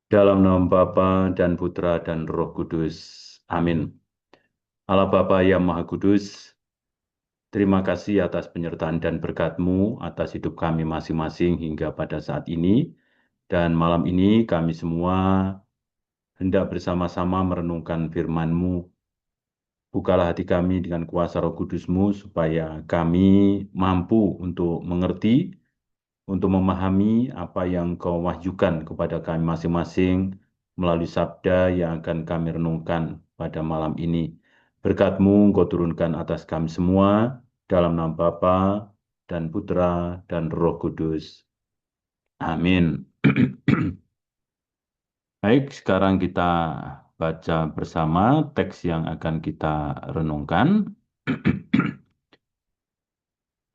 Dalam nama Bapa dan Putra dan Roh Kudus. Amin. Allah Bapa yang Maha Kudus, terima kasih atas penyertaan dan berkat-Mu atas hidup kami masing-masing hingga pada saat ini. Dan malam ini kami semua hendak bersama-sama merenungkan firman-Mu. Bukalah hati kami dengan kuasa Roh Kudus-Mu supaya kami mampu untuk mengerti, untuk memahami apa yang Kau wahyukan kepada kami masing-masing melalui sabda yang akan kami renungkan pada malam ini. Berkat-Mu Engkau turunkan atas kami semua dalam nama Bapa dan Putra dan Roh Kudus. Amin. Baik, sekarang kita baca bersama teks yang akan kita renungkan.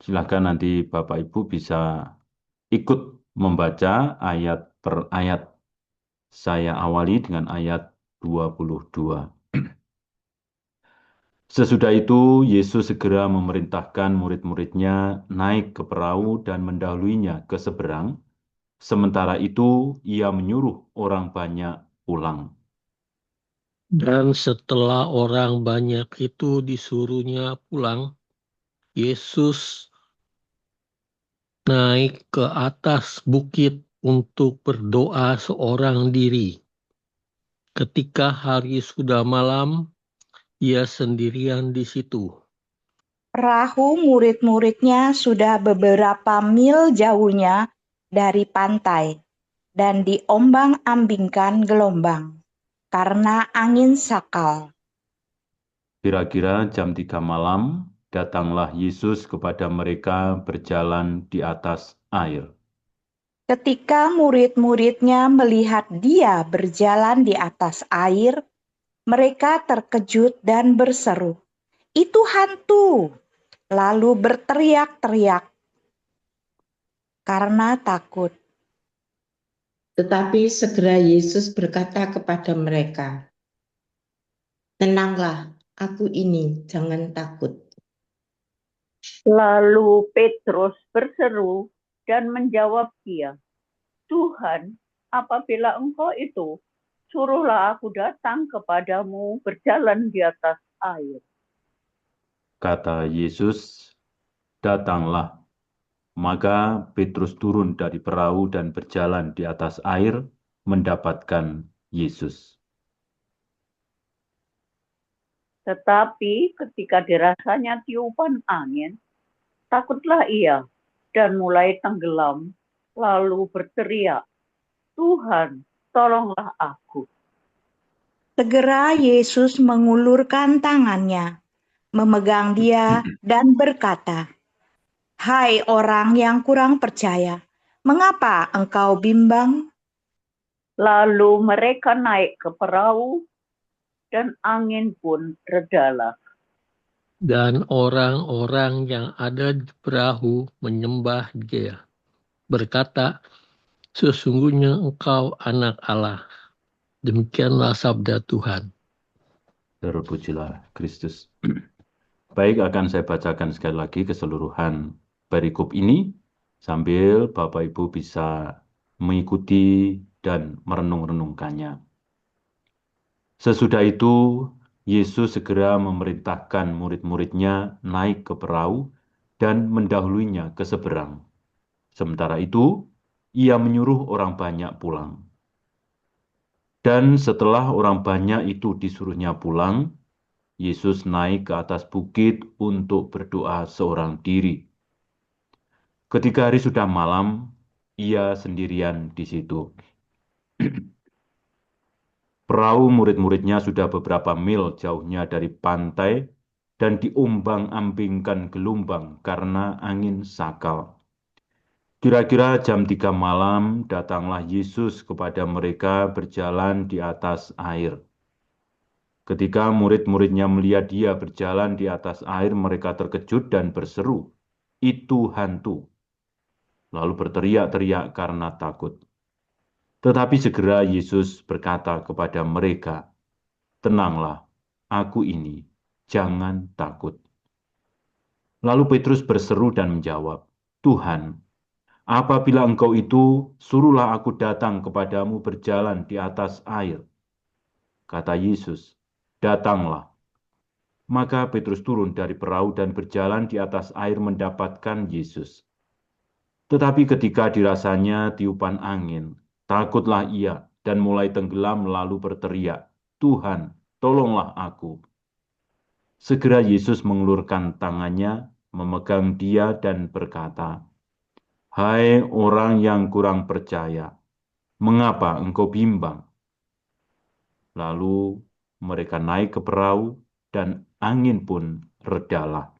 Silakan nanti Bapak Ibu bisa ikut membaca ayat per ayat. Saya awali dengan ayat 22. Sesudah itu, Yesus segera memerintahkan murid-muridnya naik ke perahu dan mendahuluinya ke seberang. Sementara itu, ia menyuruh orang banyak pulang. Dan setelah orang banyak itu disuruhnya pulang, Yesus naik ke atas bukit untuk berdoa seorang diri. Ketika hari sudah malam, ia sendirian di situ. Perahu murid-muridnya sudah beberapa mil jauhnya dari pantai dan diombang-ambingkan gelombang karena angin sakal. Kira-kira jam 3 malam, datanglah Yesus kepada mereka berjalan di atas air. Ketika murid-muridnya melihat dia berjalan di atas air, mereka terkejut dan berseru, "Itu hantu!" Lalu berteriak-teriak karena takut. Tetapi segera Yesus berkata kepada mereka, "Tenanglah, aku ini, jangan takut." Lalu Petrus berseru dan menjawab dia, "Tuhan, apabila Engkau itu, suruhlah aku datang kepadamu berjalan di atas air." Kata Yesus, "Datanglah." Maka Petrus turun dari perahu dan berjalan di atas air mendapatkan Yesus. Tetapi ketika dirasanya tiupan angin, takutlah ia dan mulai tenggelam, lalu berteriak, "Tuhan, tolonglah aku." Segera Yesus mengulurkan tangannya, memegang dia dan berkata, "Hai orang yang kurang percaya, mengapa engkau bimbang?" Lalu mereka naik ke perahu dan angin pun redalah. Dan orang-orang yang ada di perahu menyembah dia, berkata, "Sesungguhnya engkau anak Allah." Demikianlah sabda Tuhan. Terpujilah Kristus. Baik, akan saya bacakan sekali lagi keseluruhan perikop ini sambil Bapak Ibu bisa mengikuti dan merenung-renungkannya. Sesudah itu, Yesus segera memerintahkan murid-muridnya naik ke perahu dan mendahuluinya ke seberang. Sementara itu, ia menyuruh orang banyak pulang. Dan setelah orang banyak itu disuruhnya pulang, Yesus naik ke atas bukit untuk berdoa seorang diri. Ketika hari sudah malam, ia sendirian di situ. Perahu murid-muridnya sudah beberapa mil jauhnya dari pantai dan diombang-ambingkan gelombang karena angin sakal. Kira-kira jam 3 malam datanglah Yesus kepada mereka berjalan di atas air. Ketika murid-muridnya melihat dia berjalan di atas air, mereka terkejut dan berseru, "Itu hantu!" Lalu berteriak-teriak karena takut. Tetapi segera Yesus berkata kepada mereka, "Tenanglah, aku ini, jangan takut." Lalu Petrus berseru dan menjawab, "Tuhan, apabila engkau itu, suruhlah aku datang kepadamu berjalan di atas air. Kata Yesus, datanglah. Maka Petrus turun dari perahu dan berjalan di atas air mendapatkan Yesus. Tetapi ketika dirasanya tiupan angin, takutlah ia dan mulai tenggelam lalu berteriak, Tuhan, tolonglah aku. Segera Yesus mengulurkan tangannya, memegang dia dan berkata, Hai orang yang kurang percaya, mengapa engkau bimbang? Lalu mereka naik ke perahu dan angin pun redalah.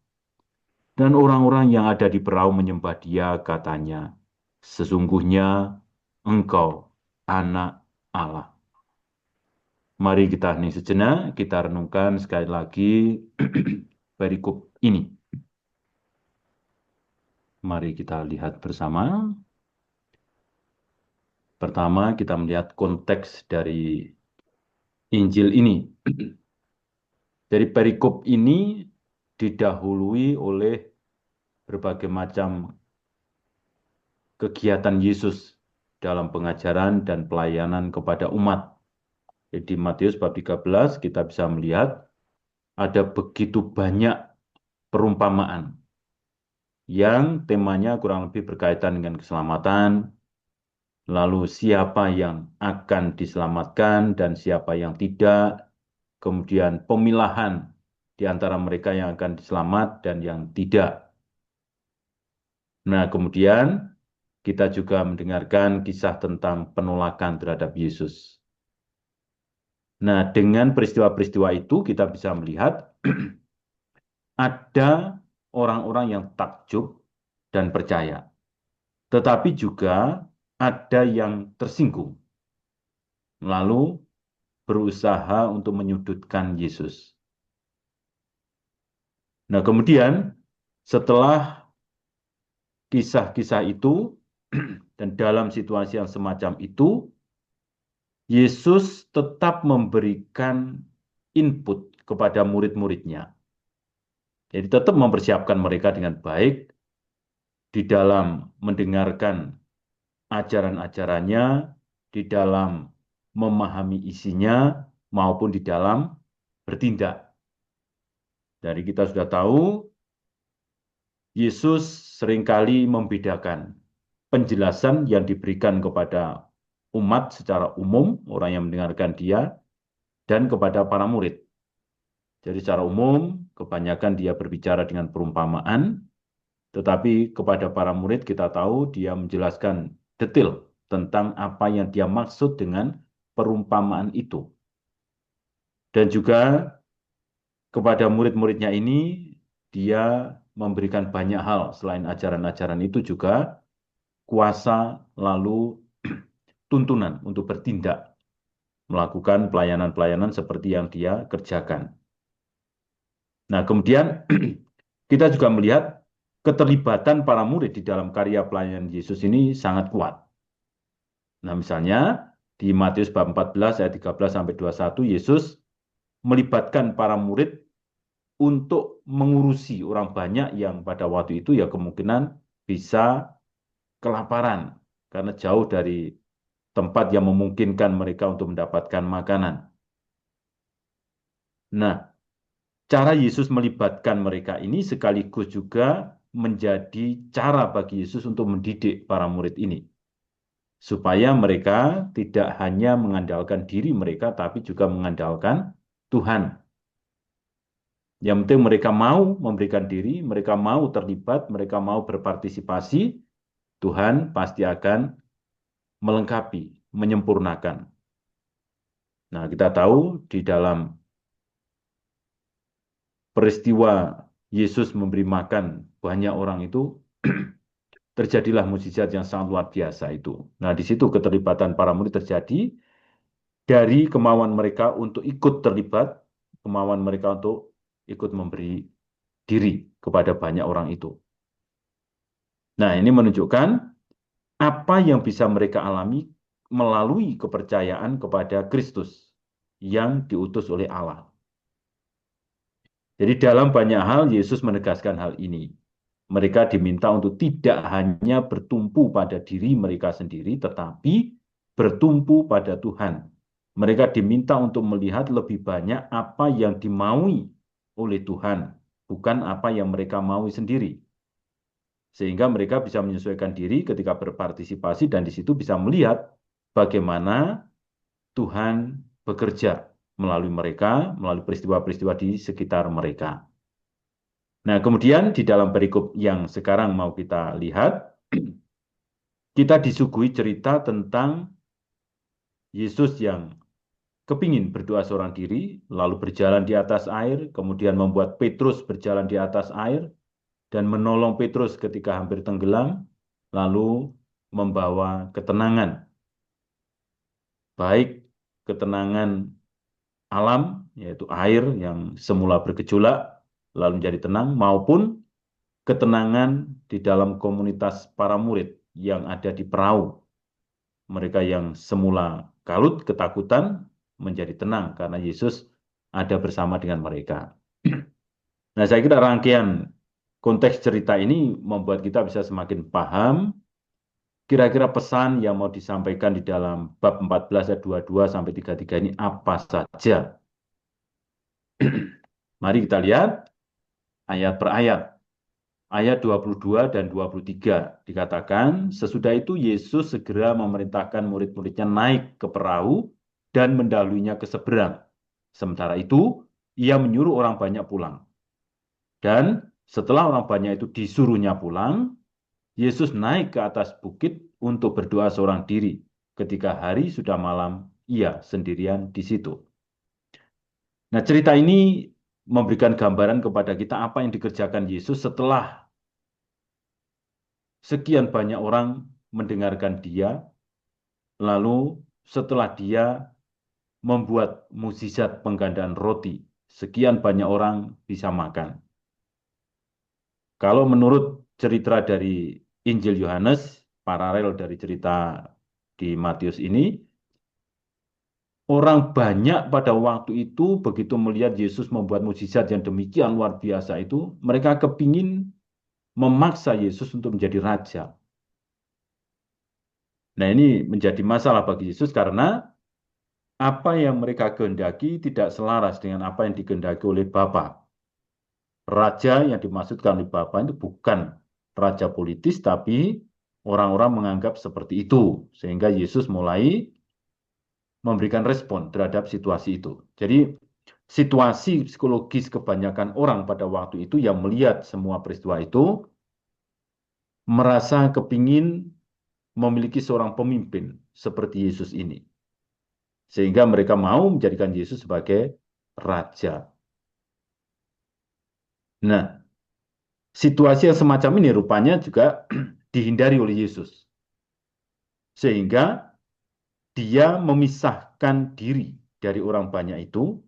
Dan orang-orang yang ada di perahu menyembah dia, katanya, sesungguhnya engkau anak Allah. Mari kita hening sejenak, kita renungkan sekali lagi perikop ini. Mari kita lihat bersama. Pertama, kita melihat konteks dari Injil ini. Dari perikop ini didahului oleh berbagai macam kegiatan Yesus dalam pengajaran dan pelayanan kepada umat. Jadi Matius bab 13 kita bisa melihat ada begitu banyak perumpamaan yang temanya kurang lebih berkaitan dengan keselamatan, lalu siapa yang akan diselamatkan dan siapa yang tidak, kemudian pemilahan di antara mereka yang akan diselamat dan yang tidak. Nah, kemudian kita juga mendengarkan kisah tentang penolakan terhadap Yesus. Nah, dengan peristiwa-peristiwa itu kita bisa melihat ada orang-orang yang takjub dan percaya. Tetapi juga ada yang tersinggung. Lalu berusaha untuk menyudutkan Yesus. Nah, kemudian setelah kisah-kisah itu dan dalam situasi yang semacam itu, Yesus tetap memberikan input kepada murid-muridnya. Jadi tetap mempersiapkan mereka dengan baik di dalam mendengarkan ajaran-ajarannya, di dalam memahami isinya, maupun di dalam bertindak. Dari kita sudah tahu, Yesus seringkali membedakan penjelasan yang diberikan kepada umat secara umum, orang yang mendengarkan dia, dan kepada para murid. Jadi secara umum, kebanyakan dia berbicara dengan perumpamaan, tetapi kepada para murid kita tahu dia menjelaskan detail tentang apa yang dia maksud dengan perumpamaan itu. Dan juga kepada murid-muridnya ini, dia memberikan banyak hal selain ajaran-ajaran itu juga kuasa lalu tuntunan untuk bertindak, melakukan pelayanan-pelayanan seperti yang dia kerjakan. Nah, kemudian kita juga melihat keterlibatan para murid di dalam karya pelayanan Yesus ini sangat kuat. Nah, misalnya di Matius bab 14 ayat 13 sampai 21 Yesus melibatkan para murid untuk mengurusi orang banyak yang pada waktu itu ya kemungkinan bisa kelaparan karena jauh dari tempat yang memungkinkan mereka untuk mendapatkan makanan. Nah, cara Yesus melibatkan mereka ini sekaligus juga menjadi cara bagi Yesus untuk mendidik para murid ini. Supaya mereka tidak hanya mengandalkan diri mereka, tapi juga mengandalkan Tuhan. Yang penting mereka mau memberikan diri, mereka mau terlibat, mereka mau berpartisipasi, Tuhan pasti akan melengkapi, menyempurnakan. Nah, kita tahu di dalam peristiwa Yesus memberi makan banyak orang itu, terjadilah mukjizat yang sangat luar biasa itu. Nah, di situ keterlibatan para murid terjadi dari kemauan mereka untuk ikut terlibat, kemauan mereka untuk ikut memberi diri kepada banyak orang itu. Nah, ini menunjukkan apa yang bisa mereka alami melalui kepercayaan kepada Kristus yang diutus oleh Allah. Jadi dalam banyak hal Yesus menegaskan hal ini. Mereka diminta untuk tidak hanya bertumpu pada diri mereka sendiri, tetapi bertumpu pada Tuhan. Mereka diminta untuk melihat lebih banyak apa yang dimaui oleh Tuhan, bukan apa yang mereka maui sendiri. Sehingga mereka bisa menyesuaikan diri ketika berpartisipasi dan di situ bisa melihat bagaimana Tuhan bekerja melalui mereka, melalui peristiwa-peristiwa di sekitar mereka. Nah, kemudian di dalam perikop yang sekarang mau kita lihat, kita disuguhi cerita tentang Yesus yang kepingin berdoa seorang diri, lalu berjalan di atas air, kemudian membuat Petrus berjalan di atas air, dan menolong Petrus ketika hampir tenggelam, lalu membawa ketenangan. Baik ketenangan alam, yaitu air yang semula bergejolak, lalu menjadi tenang, maupun ketenangan di dalam komunitas para murid yang ada di perahu. Mereka yang semula kalut, ketakutan, menjadi tenang karena Yesus ada bersama dengan mereka. Nah, saya kira rangkaian konteks cerita ini membuat kita bisa semakin paham kira-kira pesan yang mau disampaikan di dalam bab 14 ayat 22 sampai 33 ini apa saja. Mari kita lihat ayat per ayat. Ayat 22 dan 23 dikatakan, sesudah itu Yesus segera memerintahkan murid-muridnya naik ke perahu dan mendaluinya ke seberang. Sementara itu, ia menyuruh orang banyak pulang. Dan setelah orang banyak itu disuruhnya pulang, Yesus naik ke atas bukit untuk berdoa seorang diri. Ketika hari sudah malam, ia sendirian di situ. Nah, cerita ini memberikan gambaran kepada kita apa yang dikerjakan Yesus setelah sekian banyak orang mendengarkan dia, lalu setelah dia membuat mukjizat penggandaan roti, sekian banyak orang bisa makan. Kalau menurut cerita dari Injil Yohanes, paralel dari cerita di Matius ini, orang banyak pada waktu itu begitu melihat Yesus membuat mukjizat yang demikian luar biasa itu, mereka kepingin memaksa Yesus untuk menjadi raja. Nah, ini menjadi masalah bagi Yesus karena apa yang mereka kehendaki tidak selaras dengan apa yang dikehendaki oleh Bapa. Raja yang dimaksudkan oleh Bapa itu bukan raja politis, tapi orang-orang menganggap seperti itu. Sehingga Yesus mulai memberikan respon terhadap situasi itu. Jadi, situasi psikologis kebanyakan orang pada waktu itu yang melihat semua peristiwa itu, merasa kepingin memiliki seorang pemimpin seperti Yesus ini. Sehingga mereka mau menjadikan Yesus sebagai raja. Nah, situasi yang semacam ini rupanya juga dihindari oleh Yesus. Sehingga dia memisahkan diri dari orang banyak itu,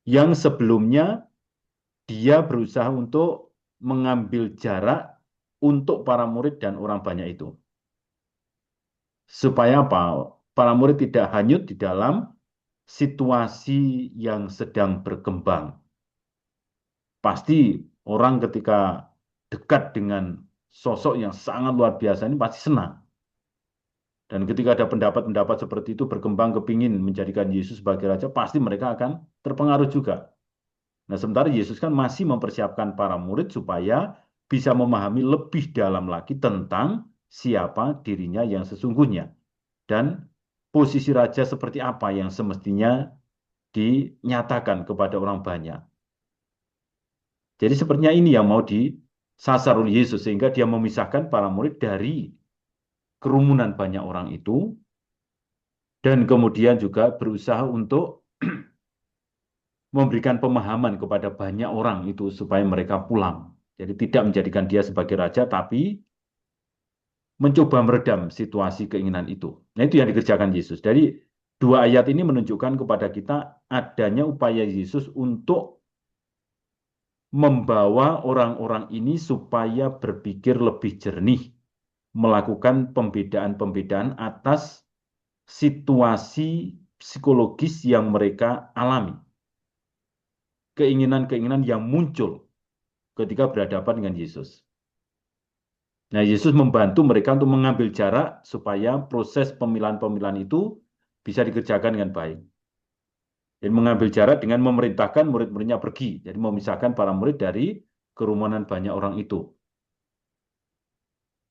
yang sebelumnya dia berusaha untuk mengambil jarak untuk para murid dan orang banyak itu. Supaya apa? Para murid tidak hanyut di dalam situasi yang sedang berkembang. Pasti orang ketika dekat dengan sosok yang sangat luar biasa ini pasti senang. Dan ketika ada pendapat-pendapat seperti itu berkembang kepingin menjadikan Yesus sebagai raja, pasti mereka akan terpengaruh juga. Nah, sementara Yesus kan masih mempersiapkan para murid supaya bisa memahami lebih dalam lagi tentang siapa dirinya yang sesungguhnya. Dan posisi raja seperti apa yang semestinya dinyatakan kepada orang banyak. Jadi sepertinya ini yang mau disasar oleh Yesus, sehingga dia memisahkan para murid dari kerumunan banyak orang itu, dan kemudian juga berusaha untuk memberikan pemahaman kepada banyak orang itu supaya mereka pulang. Jadi tidak menjadikan dia sebagai raja, tapi mencoba meredam situasi keinginan itu. Nah, itu yang dikerjakan Yesus. Jadi dua ayat ini menunjukkan kepada kita adanya upaya Yesus untuk membawa orang-orang ini supaya berpikir lebih jernih, melakukan pembedaan-pembedaan atas situasi psikologis yang mereka alami. Keinginan-keinginan yang muncul ketika berhadapan dengan Yesus. Nah, Yesus membantu mereka untuk mengambil jarak supaya proses pemilahan-pemilahan itu bisa dikerjakan dengan baik. Dan mengambil jarak dengan memerintahkan murid-muridnya pergi. Jadi memisahkan para murid dari kerumunan banyak orang itu.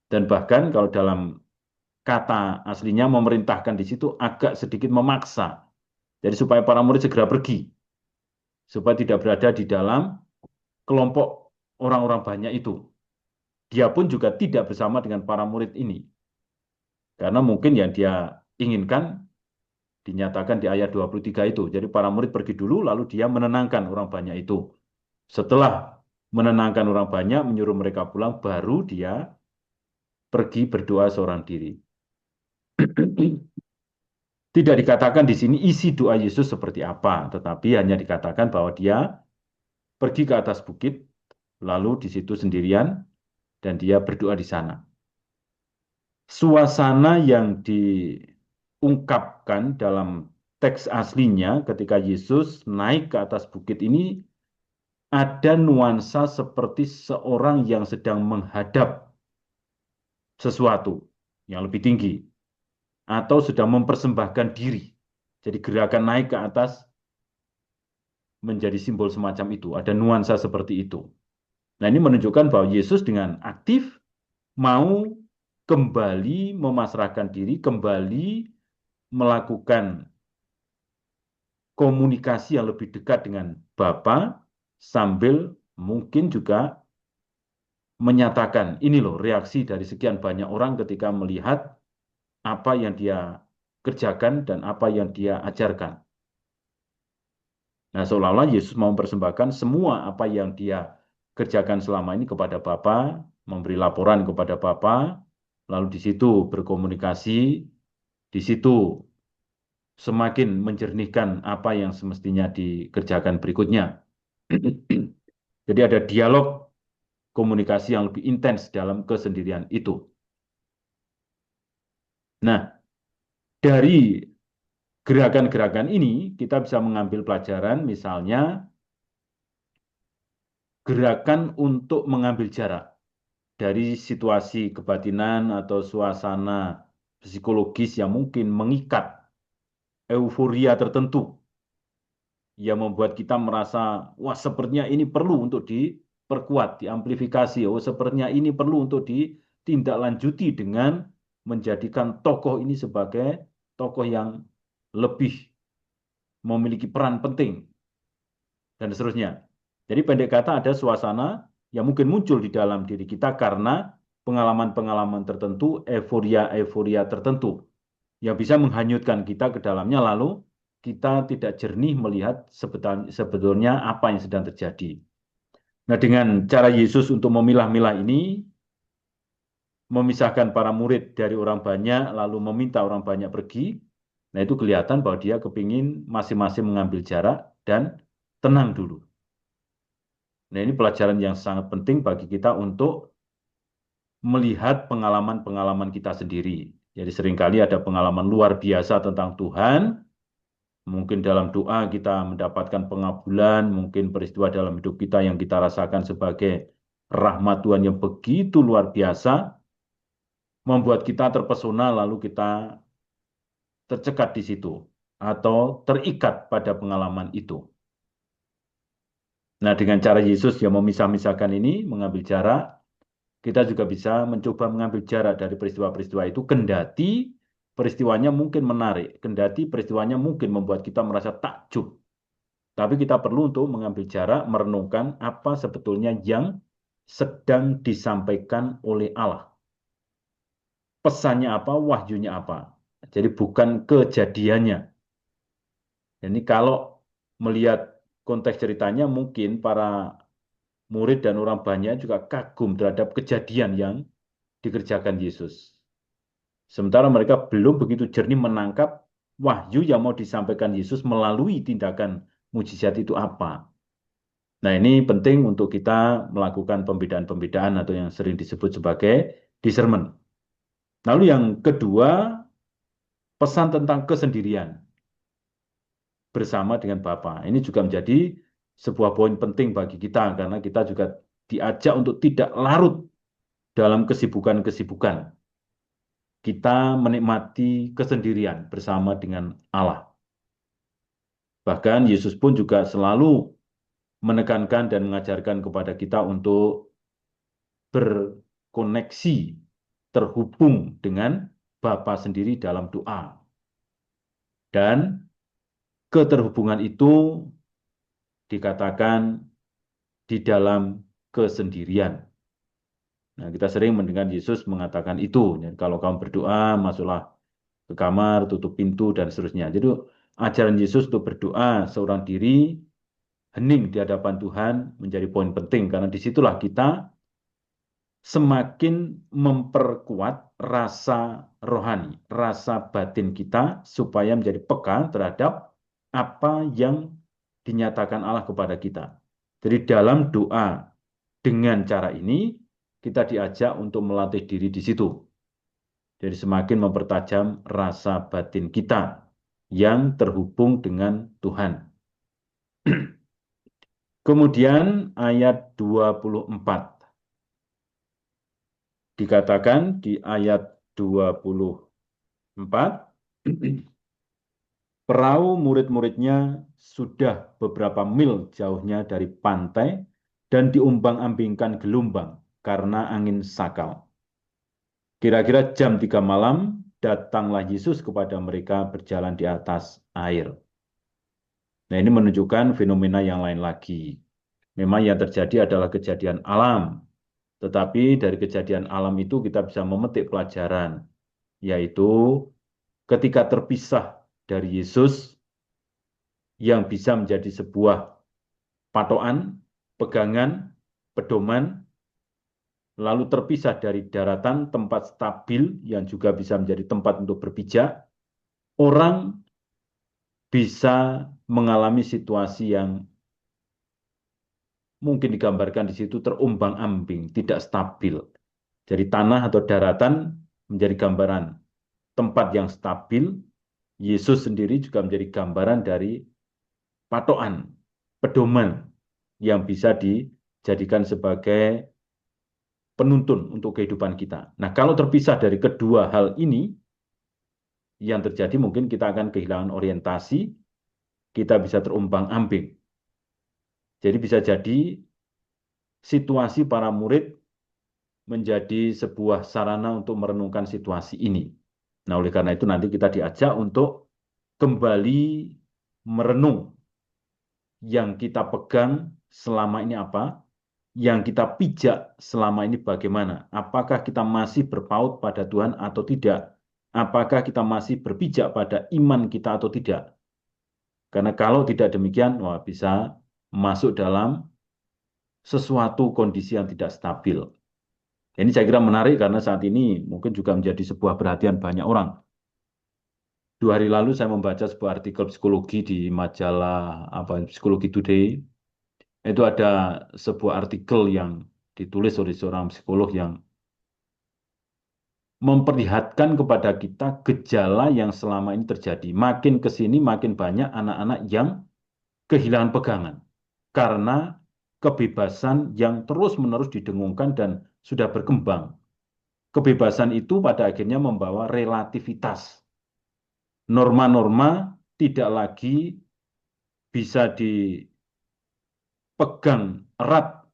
Dan bahkan kalau dalam kata aslinya memerintahkan di situ agak sedikit memaksa. Jadi supaya para murid segera pergi. Supaya tidak berada di dalam kelompok orang-orang banyak itu. Dia pun juga tidak bersama dengan para murid ini. Karena mungkin yang dia inginkan dinyatakan di ayat 23 itu. Jadi para murid pergi dulu lalu dia menenangkan orang banyak itu. Setelah menenangkan orang banyak, menyuruh mereka pulang, baru dia pergi berdoa seorang diri. Tidak dikatakan di sini isi doa Yesus seperti apa, tetapi hanya dikatakan bahwa dia pergi ke atas bukit, lalu di situ sendirian, dan dia berdoa di sana. Suasana yang diungkapkan dalam teks aslinya ketika Yesus naik ke atas bukit ini ada nuansa seperti seorang yang sedang menghadap sesuatu yang lebih tinggi atau sedang mempersembahkan diri. Jadi gerakan naik ke atas menjadi simbol semacam itu. Ada nuansa seperti itu. Nah, ini menunjukkan bahwa Yesus dengan aktif mau kembali memasrahkan diri, kembali melakukan komunikasi yang lebih dekat dengan Bapa sambil mungkin juga menyatakan, ini loh reaksi dari sekian banyak orang ketika melihat apa yang dia kerjakan dan apa yang dia ajarkan. Nah, seolah-olah Yesus mau mempersembahkan semua apa yang dia kerjakan selama ini kepada Bapa, memberi laporan kepada Bapa, lalu di situ berkomunikasi, di situ semakin menjernihkan apa yang semestinya dikerjakan berikutnya. Jadi ada dialog komunikasi yang lebih intens dalam kesendirian itu. Nah, dari gerakan-gerakan ini kita bisa mengambil pelajaran, misalnya gerakan untuk mengambil jarak dari situasi kebatinan atau suasana psikologis yang mungkin mengikat euforia tertentu yang membuat kita merasa, wah sepertinya ini perlu untuk diperkuat, diamplifikasi, oh sepertinya ini perlu untuk ditindaklanjuti dengan menjadikan tokoh ini sebagai tokoh yang lebih memiliki peran penting, dan seterusnya. Jadi pendek kata ada suasana yang mungkin muncul di dalam diri kita karena pengalaman-pengalaman tertentu, euforia-euforia tertentu yang bisa menghanyutkan kita ke dalamnya, lalu kita tidak jernih melihat sebetulnya apa yang sedang terjadi. Nah, dengan cara Yesus untuk memilah-milah ini, memisahkan para murid dari orang banyak, lalu meminta orang banyak pergi, nah itu kelihatan bahwa dia kepingin masing-masing mengambil jarak dan tenang dulu. Nah, ini pelajaran yang sangat penting bagi kita untuk melihat pengalaman-pengalaman kita sendiri. Jadi seringkali ada pengalaman luar biasa tentang Tuhan, mungkin dalam doa kita mendapatkan pengabulan, mungkin peristiwa dalam hidup kita yang kita rasakan sebagai rahmat Tuhan yang begitu luar biasa, membuat kita terpesona lalu kita tercekat di situ atau terikat pada pengalaman itu. Nah, dengan cara Yesus yang memisah-misahkan ini, mengambil jarak, kita juga bisa mencoba mengambil jarak dari peristiwa-peristiwa itu, kendati peristiwanya mungkin menarik, kendati peristiwanya mungkin membuat kita merasa takjub. Tapi kita perlu untuk mengambil jarak, merenungkan apa sebetulnya yang sedang disampaikan oleh Allah. Pesannya apa, wahyunya apa. Jadi bukan kejadiannya. Jadi kalau melihat konteks ceritanya, mungkin para murid dan orang banyak juga kagum terhadap kejadian yang dikerjakan Yesus. Sementara mereka belum begitu jernih menangkap wahyu yang mau disampaikan Yesus melalui tindakan mujizat itu apa. Nah, ini penting untuk kita melakukan pembedaan-pembedaan atau yang sering disebut sebagai discernment. Lalu yang kedua, pesan tentang kesendirian bersama dengan Bapa. Ini juga menjadi sebuah poin penting bagi kita karena kita juga diajak untuk tidak larut dalam kesibukan-kesibukan. Kita menikmati kesendirian bersama dengan Allah. Bahkan Yesus pun juga selalu menekankan dan mengajarkan kepada kita untuk berkoneksi, terhubung dengan Bapa sendiri dalam doa. Dan keterhubungan itu dikatakan di dalam kesendirian. Nah, kita sering mendengar Yesus mengatakan itu. Kalau kamu berdoa, masuklah ke kamar, tutup pintu, dan seterusnya. Jadi, ajaran Yesus untuk berdoa seorang diri, hening di hadapan Tuhan, menjadi poin penting. Karena disitulah kita semakin memperkuat rasa rohani, rasa batin kita, supaya menjadi peka terhadap apa yang dinyatakan Allah kepada kita. Jadi dalam doa dengan cara ini, kita diajak untuk melatih diri di situ. Jadi semakin mempertajam rasa batin kita yang terhubung dengan Tuhan. Kemudian ayat 24. Dikatakan di ayat 24, perahu murid-muridnya sudah beberapa mil jauhnya dari pantai dan diombang-ambingkan gelombang karena angin sakal. Kira-kira jam 3 malam, datanglah Yesus kepada mereka berjalan di atas air. Nah, ini menunjukkan fenomena yang lain lagi. Memang yang terjadi adalah kejadian alam. Tetapi dari kejadian alam itu kita bisa memetik pelajaran, yaitu ketika terpisah dari Yesus yang bisa menjadi sebuah patokan, pegangan, pedoman, lalu terpisah dari daratan, tempat stabil yang juga bisa menjadi tempat untuk berpijak, orang bisa mengalami situasi yang mungkin digambarkan di situ terombang-ambing, tidak stabil. Jadi tanah atau daratan menjadi gambaran tempat yang stabil. Yesus sendiri juga menjadi gambaran dari patokan, pedoman yang bisa dijadikan sebagai penuntun untuk kehidupan kita. Nah, kalau terpisah dari kedua hal ini, yang terjadi mungkin kita akan kehilangan orientasi, kita bisa terombang-ambing. Jadi bisa jadi situasi para murid menjadi sebuah sarana untuk merenungkan situasi ini. Nah, oleh karena itu nanti kita diajak untuk kembali merenung yang kita pegang selama ini apa, yang kita pijak selama ini bagaimana. Apakah kita masih berpaut pada Tuhan atau tidak? Apakah kita masih berpijak pada iman kita atau tidak? Karena kalau tidak demikian, wah bisa masuk dalam sesuatu kondisi yang tidak stabil. Ini saya kira menarik karena saat ini mungkin juga menjadi sebuah perhatian banyak orang. 2 hari lalu saya membaca sebuah artikel psikologi di majalah Psikologi Today. Itu ada sebuah artikel yang ditulis oleh seorang psikolog yang memperlihatkan kepada kita gejala yang selama ini terjadi. Makin ke sini makin banyak anak-anak yang kehilangan pegangan karena kebebasan yang terus-menerus didengungkan dan sudah berkembang. Kebebasan itu pada akhirnya membawa relativitas. Norma-norma tidak lagi bisa dipegang erat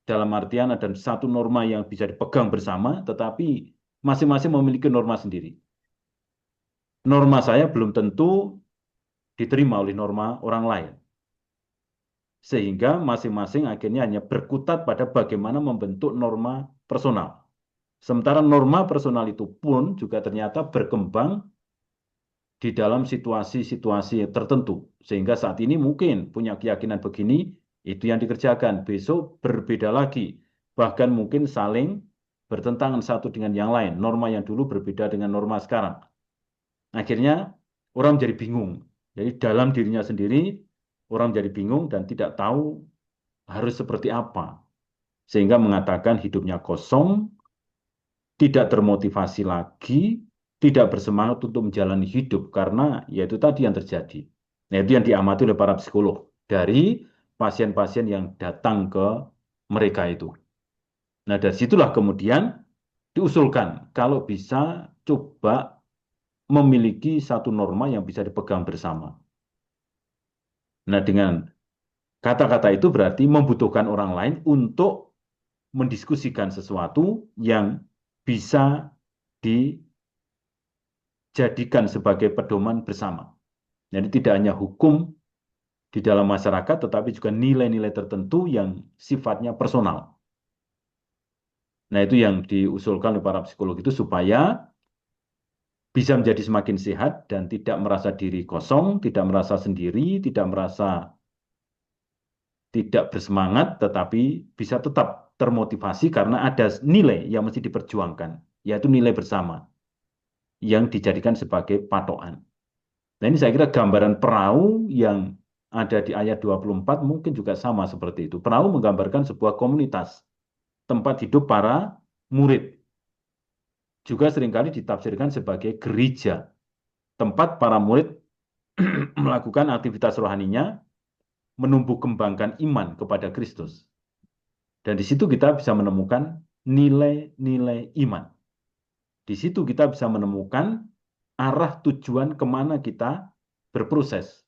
dalam artian ada satu norma yang bisa dipegang bersama, tetapi masing-masing memiliki norma sendiri. Norma saya belum tentu diterima oleh norma orang lain. Sehingga masing-masing akhirnya hanya berkutat pada bagaimana membentuk norma personal. Sementara norma personal itu pun juga ternyata berkembang di dalam situasi-situasi tertentu. Sehingga saat ini mungkin punya keyakinan begini, itu yang dikerjakan. Besok berbeda lagi. Bahkan mungkin saling bertentangan satu dengan yang lain. Norma yang dulu berbeda dengan norma sekarang. Akhirnya orang menjadi bingung. Jadi dalam dirinya sendiri, orang menjadi bingung dan tidak tahu harus seperti apa. Sehingga mengatakan hidupnya kosong, tidak termotivasi lagi, tidak bersemangat untuk menjalani hidup. Karena ya itu tadi yang terjadi. Nah, itu yang diamati oleh para psikolog dari pasien-pasien yang datang ke mereka itu. Nah, dari situlah kemudian diusulkan kalau bisa coba memiliki satu norma yang bisa dipegang bersama. Nah, dengan kata-kata itu berarti membutuhkan orang lain untuk mendiskusikan sesuatu yang bisa dijadikan sebagai pedoman bersama. Jadi tidak hanya hukum di dalam masyarakat, tetapi juga nilai-nilai tertentu yang sifatnya personal. Nah, itu yang diusulkan oleh para psikolog itu supaya bisa menjadi semakin sehat dan tidak merasa diri kosong, tidak merasa sendiri, tidak merasa tidak bersemangat, tetapi bisa tetap termotivasi karena ada nilai yang mesti diperjuangkan, yaitu nilai bersama yang dijadikan sebagai patokan. Nah, ini saya kira gambaran perahu yang ada di ayat 24 mungkin juga sama seperti itu. Perahu menggambarkan sebuah komunitas, tempat hidup para murid. Juga seringkali ditafsirkan sebagai gereja, tempat para murid melakukan aktivitas rohaninya, menumbuh kembangkan iman kepada Kristus. Dan di situ kita bisa menemukan nilai-nilai iman. Di situ kita bisa menemukan arah tujuan kemana kita berproses.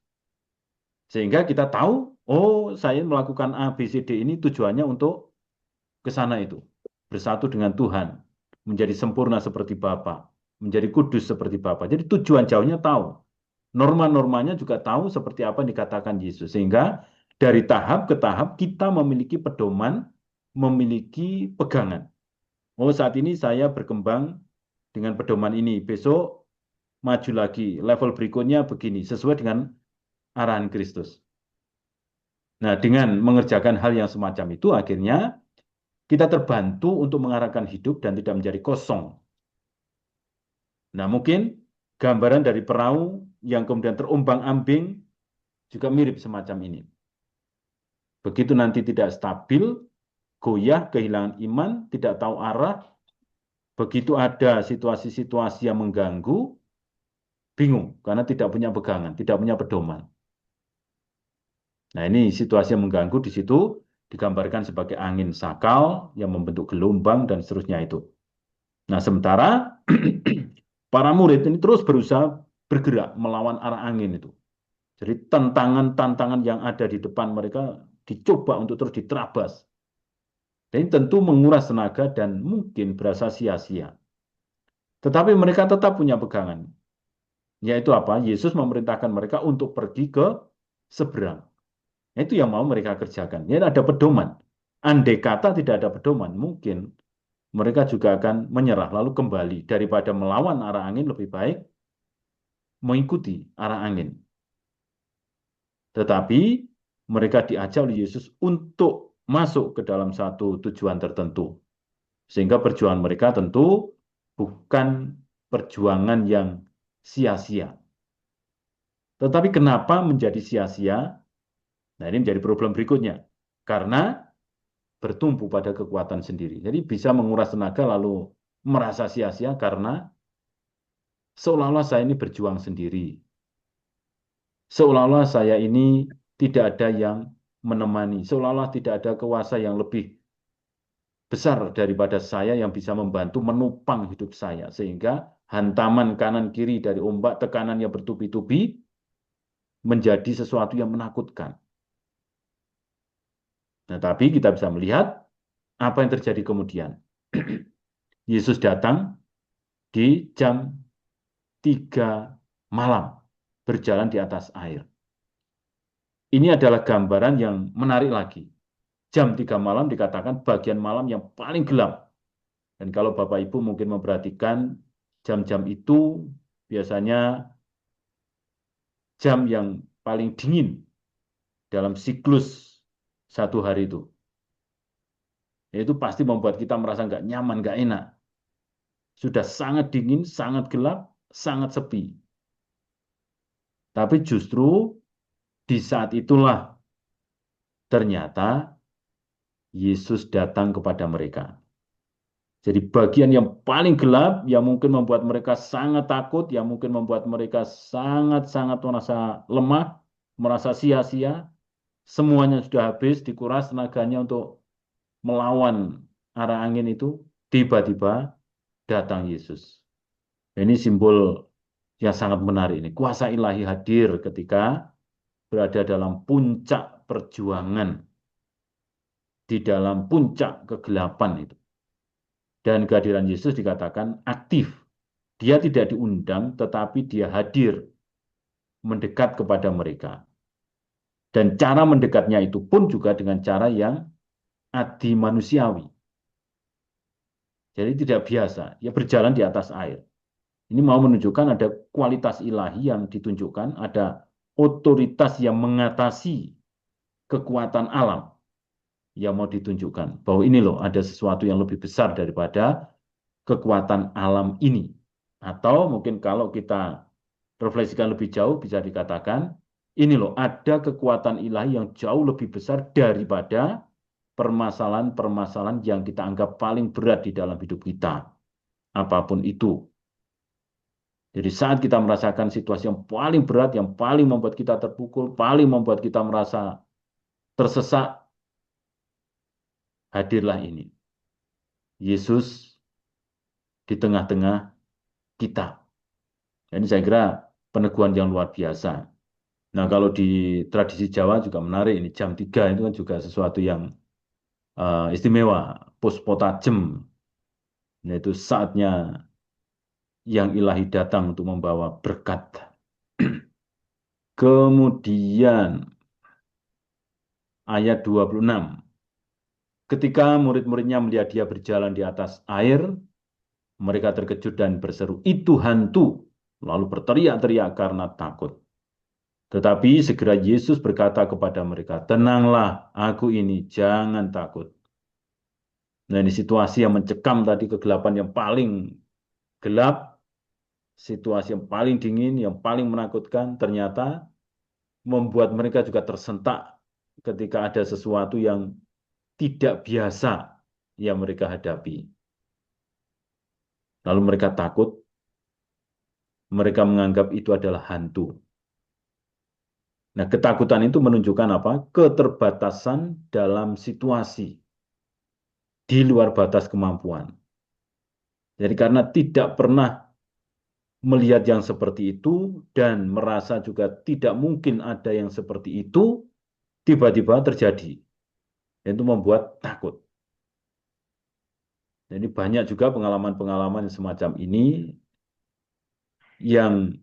Sehingga kita tahu, oh saya melakukan A, B, C, D ini tujuannya untuk ke sana itu. Bersatu dengan Tuhan, menjadi sempurna seperti Bapa, menjadi kudus seperti Bapa. Jadi tujuan jauhnya tahu. Norma-normanya juga tahu seperti apa yang dikatakan Yesus. Sehingga dari tahap ke tahap kita memiliki pedoman, memiliki pegangan. Oh, saat ini saya berkembang dengan pedoman ini. Besok maju lagi. Level berikutnya begini, sesuai dengan arahan Kristus. Nah, dengan mengerjakan hal yang semacam itu, akhirnya kita terbantu untuk mengarahkan hidup dan tidak menjadi kosong. Nah, mungkin gambaran dari perahu yang kemudian terombang-ambing juga mirip semacam ini. Begitu nanti tidak stabil, goyah, kehilangan iman, tidak tahu arah, begitu ada situasi-situasi yang mengganggu, bingung karena tidak punya pegangan, tidak punya pedoman. Nah, ini situasi yang mengganggu di situ digambarkan sebagai angin sakal yang membentuk gelombang dan seterusnya itu. Nah, sementara para murid ini terus berusaha bergerak melawan arah angin itu. Jadi tantangan-tantangan yang ada di depan mereka dicoba untuk terus diterabas. Dan ini tentu menguras tenaga dan mungkin berasa sia-sia. Tetapi mereka tetap punya pegangan. Yaitu apa? Yesus memerintahkan mereka untuk pergi ke seberang. Itu yang mau mereka kerjakan. Ya, ada pedoman. Andai kata tidak ada pedoman, mungkin mereka juga akan menyerah lalu kembali. Daripada melawan arah angin, lebih baik mengikuti arah angin. Tetapi mereka diajak oleh Yesus untuk masuk ke dalam satu tujuan tertentu. Sehingga perjuangan mereka tentu bukan perjuangan yang sia-sia. Tetapi kenapa menjadi sia-sia? Nah, ini menjadi problem berikutnya. Karena bertumpu pada kekuatan sendiri. Jadi bisa menguras tenaga lalu merasa sia-sia karena seolah-olah saya ini berjuang sendiri. Seolah-olah saya ini tidak ada yang menemani. Seolah-olah tidak ada kuasa yang lebih besar daripada saya yang bisa membantu menopang hidup saya. Sehingga hantaman kanan kiri dari ombak tekanan yang bertubi-tubi menjadi sesuatu yang menakutkan. Nah, tapi kita bisa melihat apa yang terjadi kemudian. Yesus datang di jam 3 malam berjalan di atas air. Ini adalah gambaran yang menarik lagi. Jam 3 malam dikatakan bagian malam yang paling gelap. Dan kalau Bapak Ibu mungkin memperhatikan jam-jam itu biasanya jam yang paling dingin dalam siklus satu hari itu. Itu pasti membuat kita merasa nggak nyaman, nggak enak. Sudah sangat dingin, sangat gelap, sangat sepi. Tapi justru di saat itulah ternyata Yesus datang kepada mereka. Jadi bagian yang paling gelap, yang mungkin membuat mereka sangat takut, yang mungkin membuat mereka sangat-sangat merasa lemah, merasa sia-sia, semuanya sudah habis, dikuras tenaganya untuk melawan arah angin itu, tiba-tiba datang Yesus. Ini simbol yang sangat menarik ini. Kuasa ilahi hadir ketika berada dalam puncak perjuangan, di dalam puncak kegelapan itu. Dan kehadiran Yesus dikatakan aktif. Dia tidak diundang, tetapi dia hadir, mendekat kepada mereka. Dan cara mendekatnya itu pun juga dengan cara yang adi manusiawi. Jadi tidak biasa, dia berjalan di atas air. Ini mau menunjukkan ada kualitas ilahi yang ditunjukkan, ada otoritas yang mengatasi kekuatan alam yang mau ditunjukkan. Bahwa ini loh, ada sesuatu yang lebih besar daripada kekuatan alam ini. Atau mungkin kalau kita refleksikan lebih jauh, bisa dikatakan, ini loh, ada kekuatan ilahi yang jauh lebih besar daripada permasalahan-permasalahan yang kita anggap paling berat di dalam hidup kita. Apapun itu. Jadi saat kita merasakan situasi yang paling berat, yang paling membuat kita terpukul, paling membuat kita merasa tersesak, hadirlah ini. Yesus di tengah-tengah kita. Ini saya kira peneguhan yang luar biasa. Nah, kalau di tradisi Jawa juga menarik, ini jam 3 itu kan juga sesuatu yang istimewa, puspotajem, yaitu saatnya yang ilahi datang untuk membawa berkat. Kemudian ayat 26. Ketika murid-muridnya melihat dia berjalan di atas air, mereka terkejut dan berseru, "Itu hantu!" Lalu berteriak-teriak karena takut. Tetapi segera Yesus berkata kepada mereka, "Tenanglah, aku ini, jangan takut." Nah, ini situasi yang mencekam tadi, kegelapan yang paling gelap, situasi yang paling dingin, yang paling menakutkan, ternyata membuat mereka juga tersentak ketika ada sesuatu yang tidak biasa yang mereka hadapi. Lalu mereka takut, mereka menganggap itu adalah hantu. Nah, ketakutan itu menunjukkan apa? Keterbatasan dalam situasi di luar batas kemampuan. Jadi karena tidak pernah melihat yang seperti itu dan merasa juga tidak mungkin ada yang seperti itu, tiba-tiba terjadi. Itu membuat takut. Jadi banyak juga pengalaman-pengalaman semacam ini yang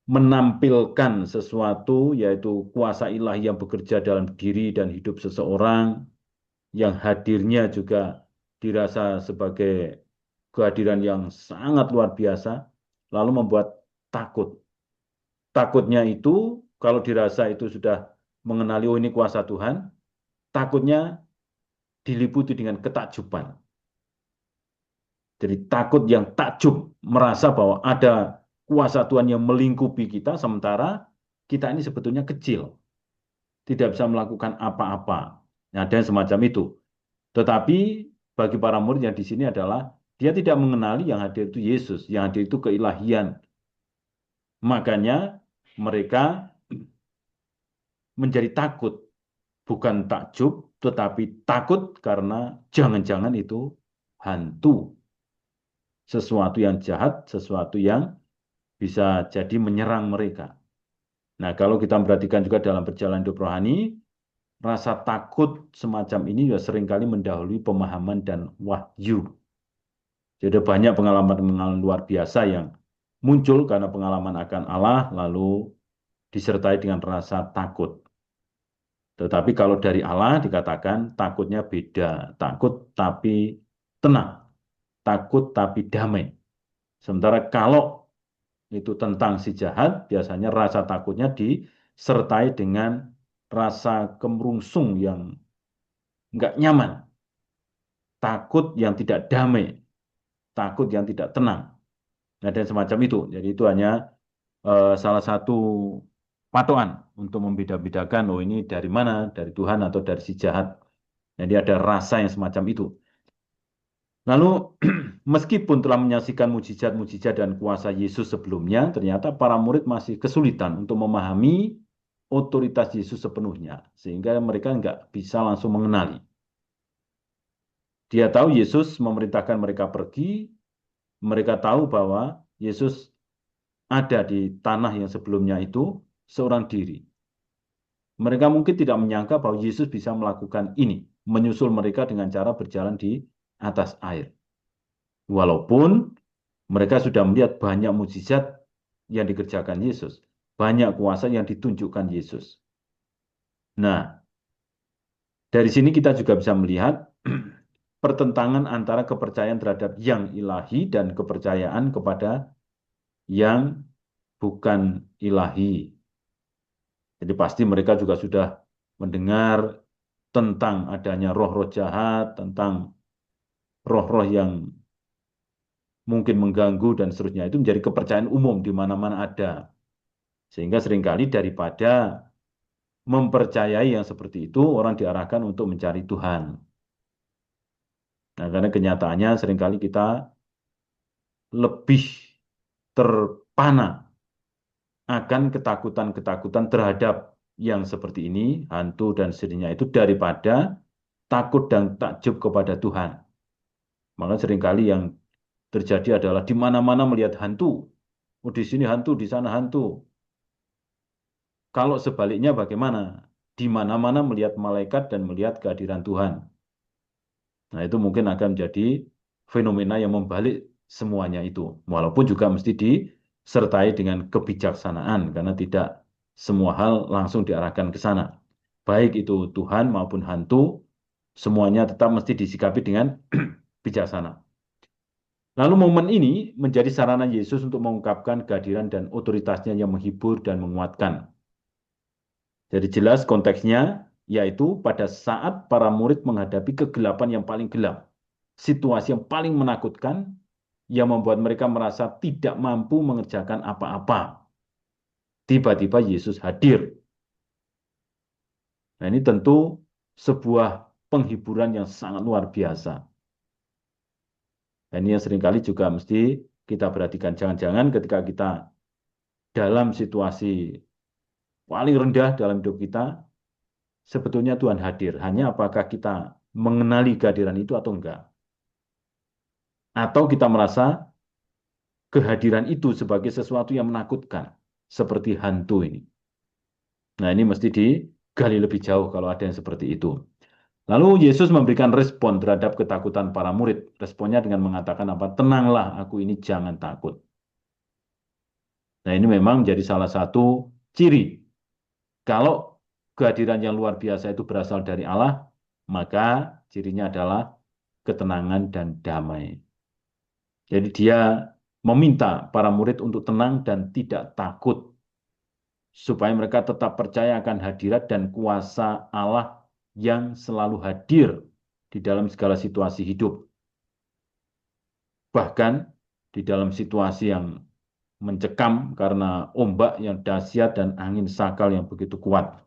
menampilkan sesuatu, yaitu kuasa ilahi yang bekerja dalam diri dan hidup seseorang, yang hadirnya juga dirasa sebagai kehadiran yang sangat luar biasa, lalu membuat takut. Takutnya itu, kalau dirasa itu sudah mengenali, oh ini kuasa Tuhan, takutnya diliputi dengan ketakjuban. Jadi takut yang takjub, merasa bahwa ada kuasa Tuhan yang melingkupi kita, sementara kita ini sebetulnya kecil, tidak bisa melakukan apa-apa. Nah, ada yang semacam itu. Tetapi bagi para murid yang di sini adalah dia tidak mengenali yang hadir itu Yesus, yang hadir itu keilahian. Makanya mereka menjadi takut, bukan takjub, tetapi takut karena jangan-jangan itu hantu. Sesuatu yang jahat, sesuatu yang bisa jadi menyerang mereka. Nah, kalau kita perhatikan juga dalam perjalanan hidup rohani, rasa takut semacam ini juga seringkali mendahului pemahaman dan wahyu. Jadi banyak pengalaman-pengalaman luar biasa yang muncul karena pengalaman akan Allah, lalu disertai dengan rasa takut. Tetapi kalau dari Allah dikatakan takutnya beda. Takut tapi tenang. Takut tapi damai. Sementara kalau itu tentang si jahat, biasanya rasa takutnya disertai dengan rasa kemerungsung yang nggak nyaman. Takut yang tidak damai. Takut yang tidak tenang. Nah, dan semacam itu. Jadi itu hanya salah satu patokan untuk membeda-bedakan, oh ini dari mana, dari Tuhan atau dari si jahat. Jadi ada rasa yang semacam itu. Lalu meskipun telah menyaksikan mujizat-mujizat dan kuasa Yesus sebelumnya, ternyata para murid masih kesulitan untuk memahami otoritas Yesus sepenuhnya. Sehingga mereka nggak bisa langsung mengenali. Dia tahu Yesus memerintahkan mereka pergi, mereka tahu bahwa Yesus ada di tanah yang sebelumnya itu seorang diri. Mereka mungkin tidak menyangka bahwa Yesus bisa melakukan ini, menyusul mereka dengan cara berjalan di atas air. Walaupun mereka sudah melihat banyak mukjizat yang dikerjakan Yesus, banyak kuasa yang ditunjukkan Yesus. Nah, dari sini kita juga bisa melihat pertentangan antara kepercayaan terhadap yang ilahi dan kepercayaan kepada yang bukan ilahi. Jadi pasti mereka juga sudah mendengar tentang adanya roh-roh jahat, tentang roh-roh yang mungkin mengganggu dan seterusnya. Itu menjadi kepercayaan umum di mana-mana ada. Sehingga seringkali daripada mempercayai yang seperti itu, orang diarahkan untuk mencari Tuhan. Nah, karena kenyataannya seringkali kita lebih terpana akan ketakutan-ketakutan terhadap yang seperti ini, hantu dan seterusnya itu, daripada takut dan takjub kepada Tuhan. Maka seringkali yang terjadi adalah di mana-mana melihat hantu. Oh, di sini hantu, di sana hantu. Kalau sebaliknya bagaimana? Di mana-mana melihat malaikat dan melihat kehadiran Tuhan. Nah, itu mungkin akan menjadi fenomena yang membalik semuanya itu. Walaupun juga mesti disertai dengan kebijaksanaan, karena tidak semua hal langsung diarahkan ke sana. Baik itu Tuhan maupun hantu, semuanya tetap mesti disikapi dengan bijaksana. Lalu momen ini menjadi sarana Yesus untuk mengungkapkan kehadiran dan otoritasnya yang menghibur dan menguatkan. Jadi jelas konteksnya, yaitu pada saat para murid menghadapi kegelapan yang paling gelap, situasi yang paling menakutkan, yang membuat mereka merasa tidak mampu mengerjakan apa-apa. Tiba-tiba Yesus hadir. Nah, ini tentu sebuah penghiburan yang sangat luar biasa. Dan ini yang seringkali juga mesti kita perhatikan. Jangan-jangan ketika kita dalam situasi paling rendah dalam hidup kita, sebetulnya Tuhan hadir. Hanya apakah kita mengenali kehadiran itu atau enggak. Atau kita merasa kehadiran itu sebagai sesuatu yang menakutkan. Seperti hantu ini. Nah, ini mesti digali lebih jauh kalau ada yang seperti itu. Lalu Yesus memberikan respon terhadap ketakutan para murid. Responnya dengan mengatakan apa? Tenanglah, aku ini jangan takut. Nah, ini memang menjadi salah satu ciri. Kalau kehadiran yang luar biasa itu berasal dari Allah, maka cirinya adalah ketenangan dan damai. Jadi dia meminta para murid untuk tenang dan tidak takut, supaya mereka tetap percaya akan hadirat dan kuasa Allah yang selalu hadir di dalam segala situasi hidup. Bahkan di dalam situasi yang mencekam karena ombak yang dahsyat dan angin sakal yang begitu kuat.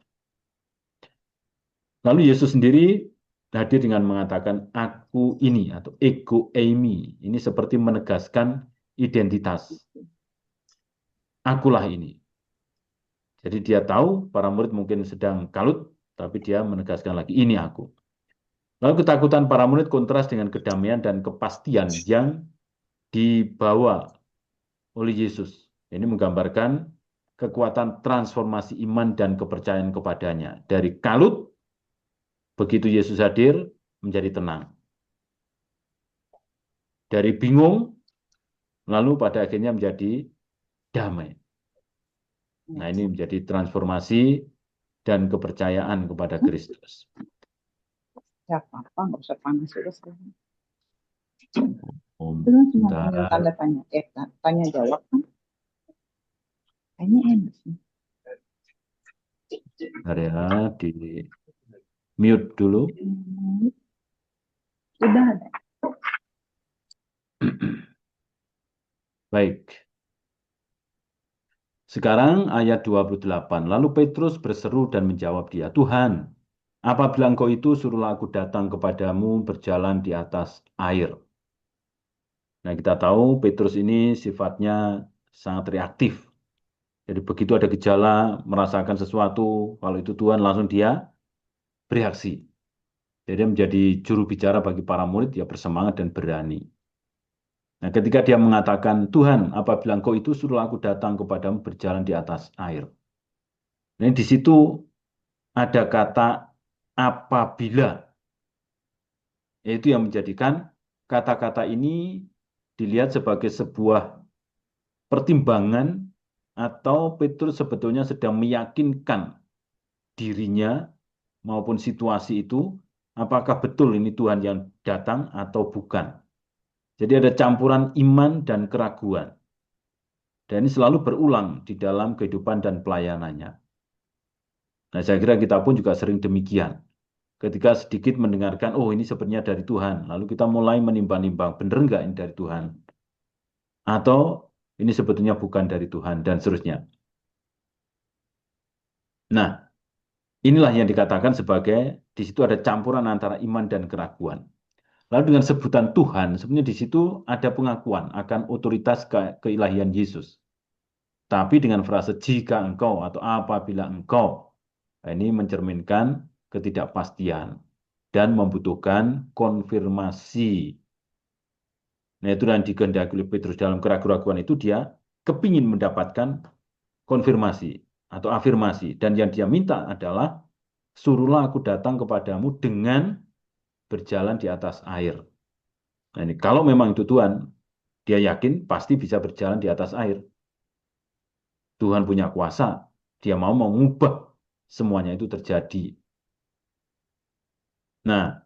Lalu Yesus sendiri hadir dengan mengatakan aku ini atau ego eimi. Ini seperti menegaskan identitas. Akulah ini. Jadi dia tahu para murid mungkin sedang kalut, tapi dia menegaskan lagi, ini aku. Lalu ketakutan para murid kontras dengan kedamaian dan kepastian yang dibawa oleh Yesus. Ini menggambarkan kekuatan transformasi iman dan kepercayaan kepadanya. Dari kalut, begitu Yesus hadir, menjadi tenang. Dari bingung, lalu pada akhirnya menjadi damai. Nah, ini menjadi transformasi dan kepercayaan kepada Kristus. Ya apa-apa, nggak usah panas sudah sekarang. Om, Itu kan cuma bentar. tinggal tanda tanya, tanya jawab kan. Kayaknya enak sih. Bentar ya, di mute dulu. Udah ada. Baik. Sekarang ayat 28. Lalu Petrus berseru dan menjawab dia, Tuhan, apabila engkau itu, suruhlah aku datang kepadamu berjalan di atas air. Nah, kita tahu Petrus ini sifatnya sangat reaktif. Jadi begitu ada gejala, merasakan sesuatu, kalau itu Tuhan langsung dia bereaksi. Jadi dia menjadi juru bicara bagi para murid, dia bersemangat dan berani. Nah, ketika dia mengatakan, Tuhan, apabila Engkau itu suruh aku datang kepadamu berjalan di atas air. Nah, di situ ada kata apabila. Yaitu yang menjadikan kata-kata ini dilihat sebagai sebuah pertimbangan atau Petrus sebetulnya sedang meyakinkan dirinya maupun situasi itu, apakah betul ini Tuhan yang datang atau bukan. Jadi ada campuran iman dan keraguan. Dan ini selalu berulang di dalam kehidupan dan pelayanannya. Nah, saya kira kita pun juga sering demikian. Ketika sedikit mendengarkan, oh ini sebenarnya dari Tuhan. Lalu kita mulai menimbang-nimbang, benar nggak ini dari Tuhan? Atau ini sebetulnya bukan dari Tuhan, dan seterusnya. Nah, inilah yang dikatakan sebagai, di situ ada campuran antara iman dan keraguan. Lalu dengan sebutan Tuhan, sebenarnya di situ ada pengakuan akan otoritas keilahian Yesus. Tapi dengan frase jika engkau atau apabila engkau, ini mencerminkan ketidakpastian dan membutuhkan konfirmasi. Nah, itu yang dikehendaki oleh Petrus dalam keraguan itu, dia kepingin mendapatkan konfirmasi atau afirmasi. Dan yang dia minta adalah, suruhlah aku datang kepadamu dengan berjalan di atas air. Nah, ini kalau memang itu Tuhan, dia yakin pasti bisa berjalan di atas air. Tuhan punya kuasa, dia mau mengubah semuanya itu terjadi. Nah,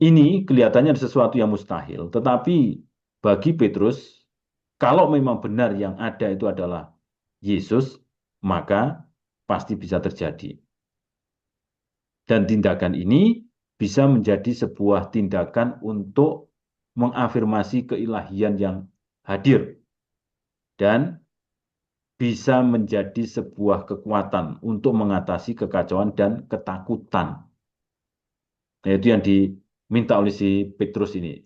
ini kelihatannya ada sesuatu yang mustahil, tetapi bagi Petrus, kalau memang benar yang ada itu adalah Yesus, maka pasti bisa terjadi. Dan tindakan ini bisa menjadi sebuah tindakan untuk mengafirmasi keilahian yang hadir. Dan bisa menjadi sebuah kekuatan untuk mengatasi kekacauan dan ketakutan. Nah, itu yang diminta oleh si Petrus ini.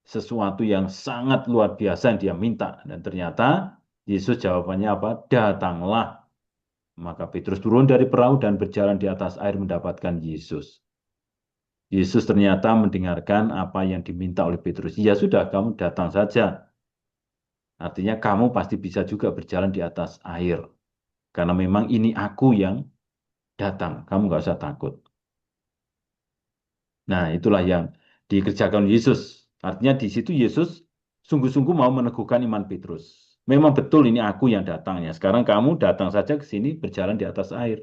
Sesuatu yang sangat luar biasa yang dia minta. Dan ternyata Yesus jawabannya apa? Datanglah. Maka Petrus turun dari perahu dan berjalan di atas air mendapatkan Yesus. Yesus ternyata mendengarkan apa yang diminta oleh Petrus. Ya sudah, kamu datang saja. Artinya kamu pasti bisa juga berjalan di atas air. Karena memang ini aku yang datang. Kamu nggak usah takut. Nah, itulah yang dikerjakan Yesus. Artinya di situ Yesus sungguh-sungguh mau meneguhkan iman Petrus. Memang betul ini aku yang datang ya. Sekarang kamu datang saja ke sini berjalan di atas air.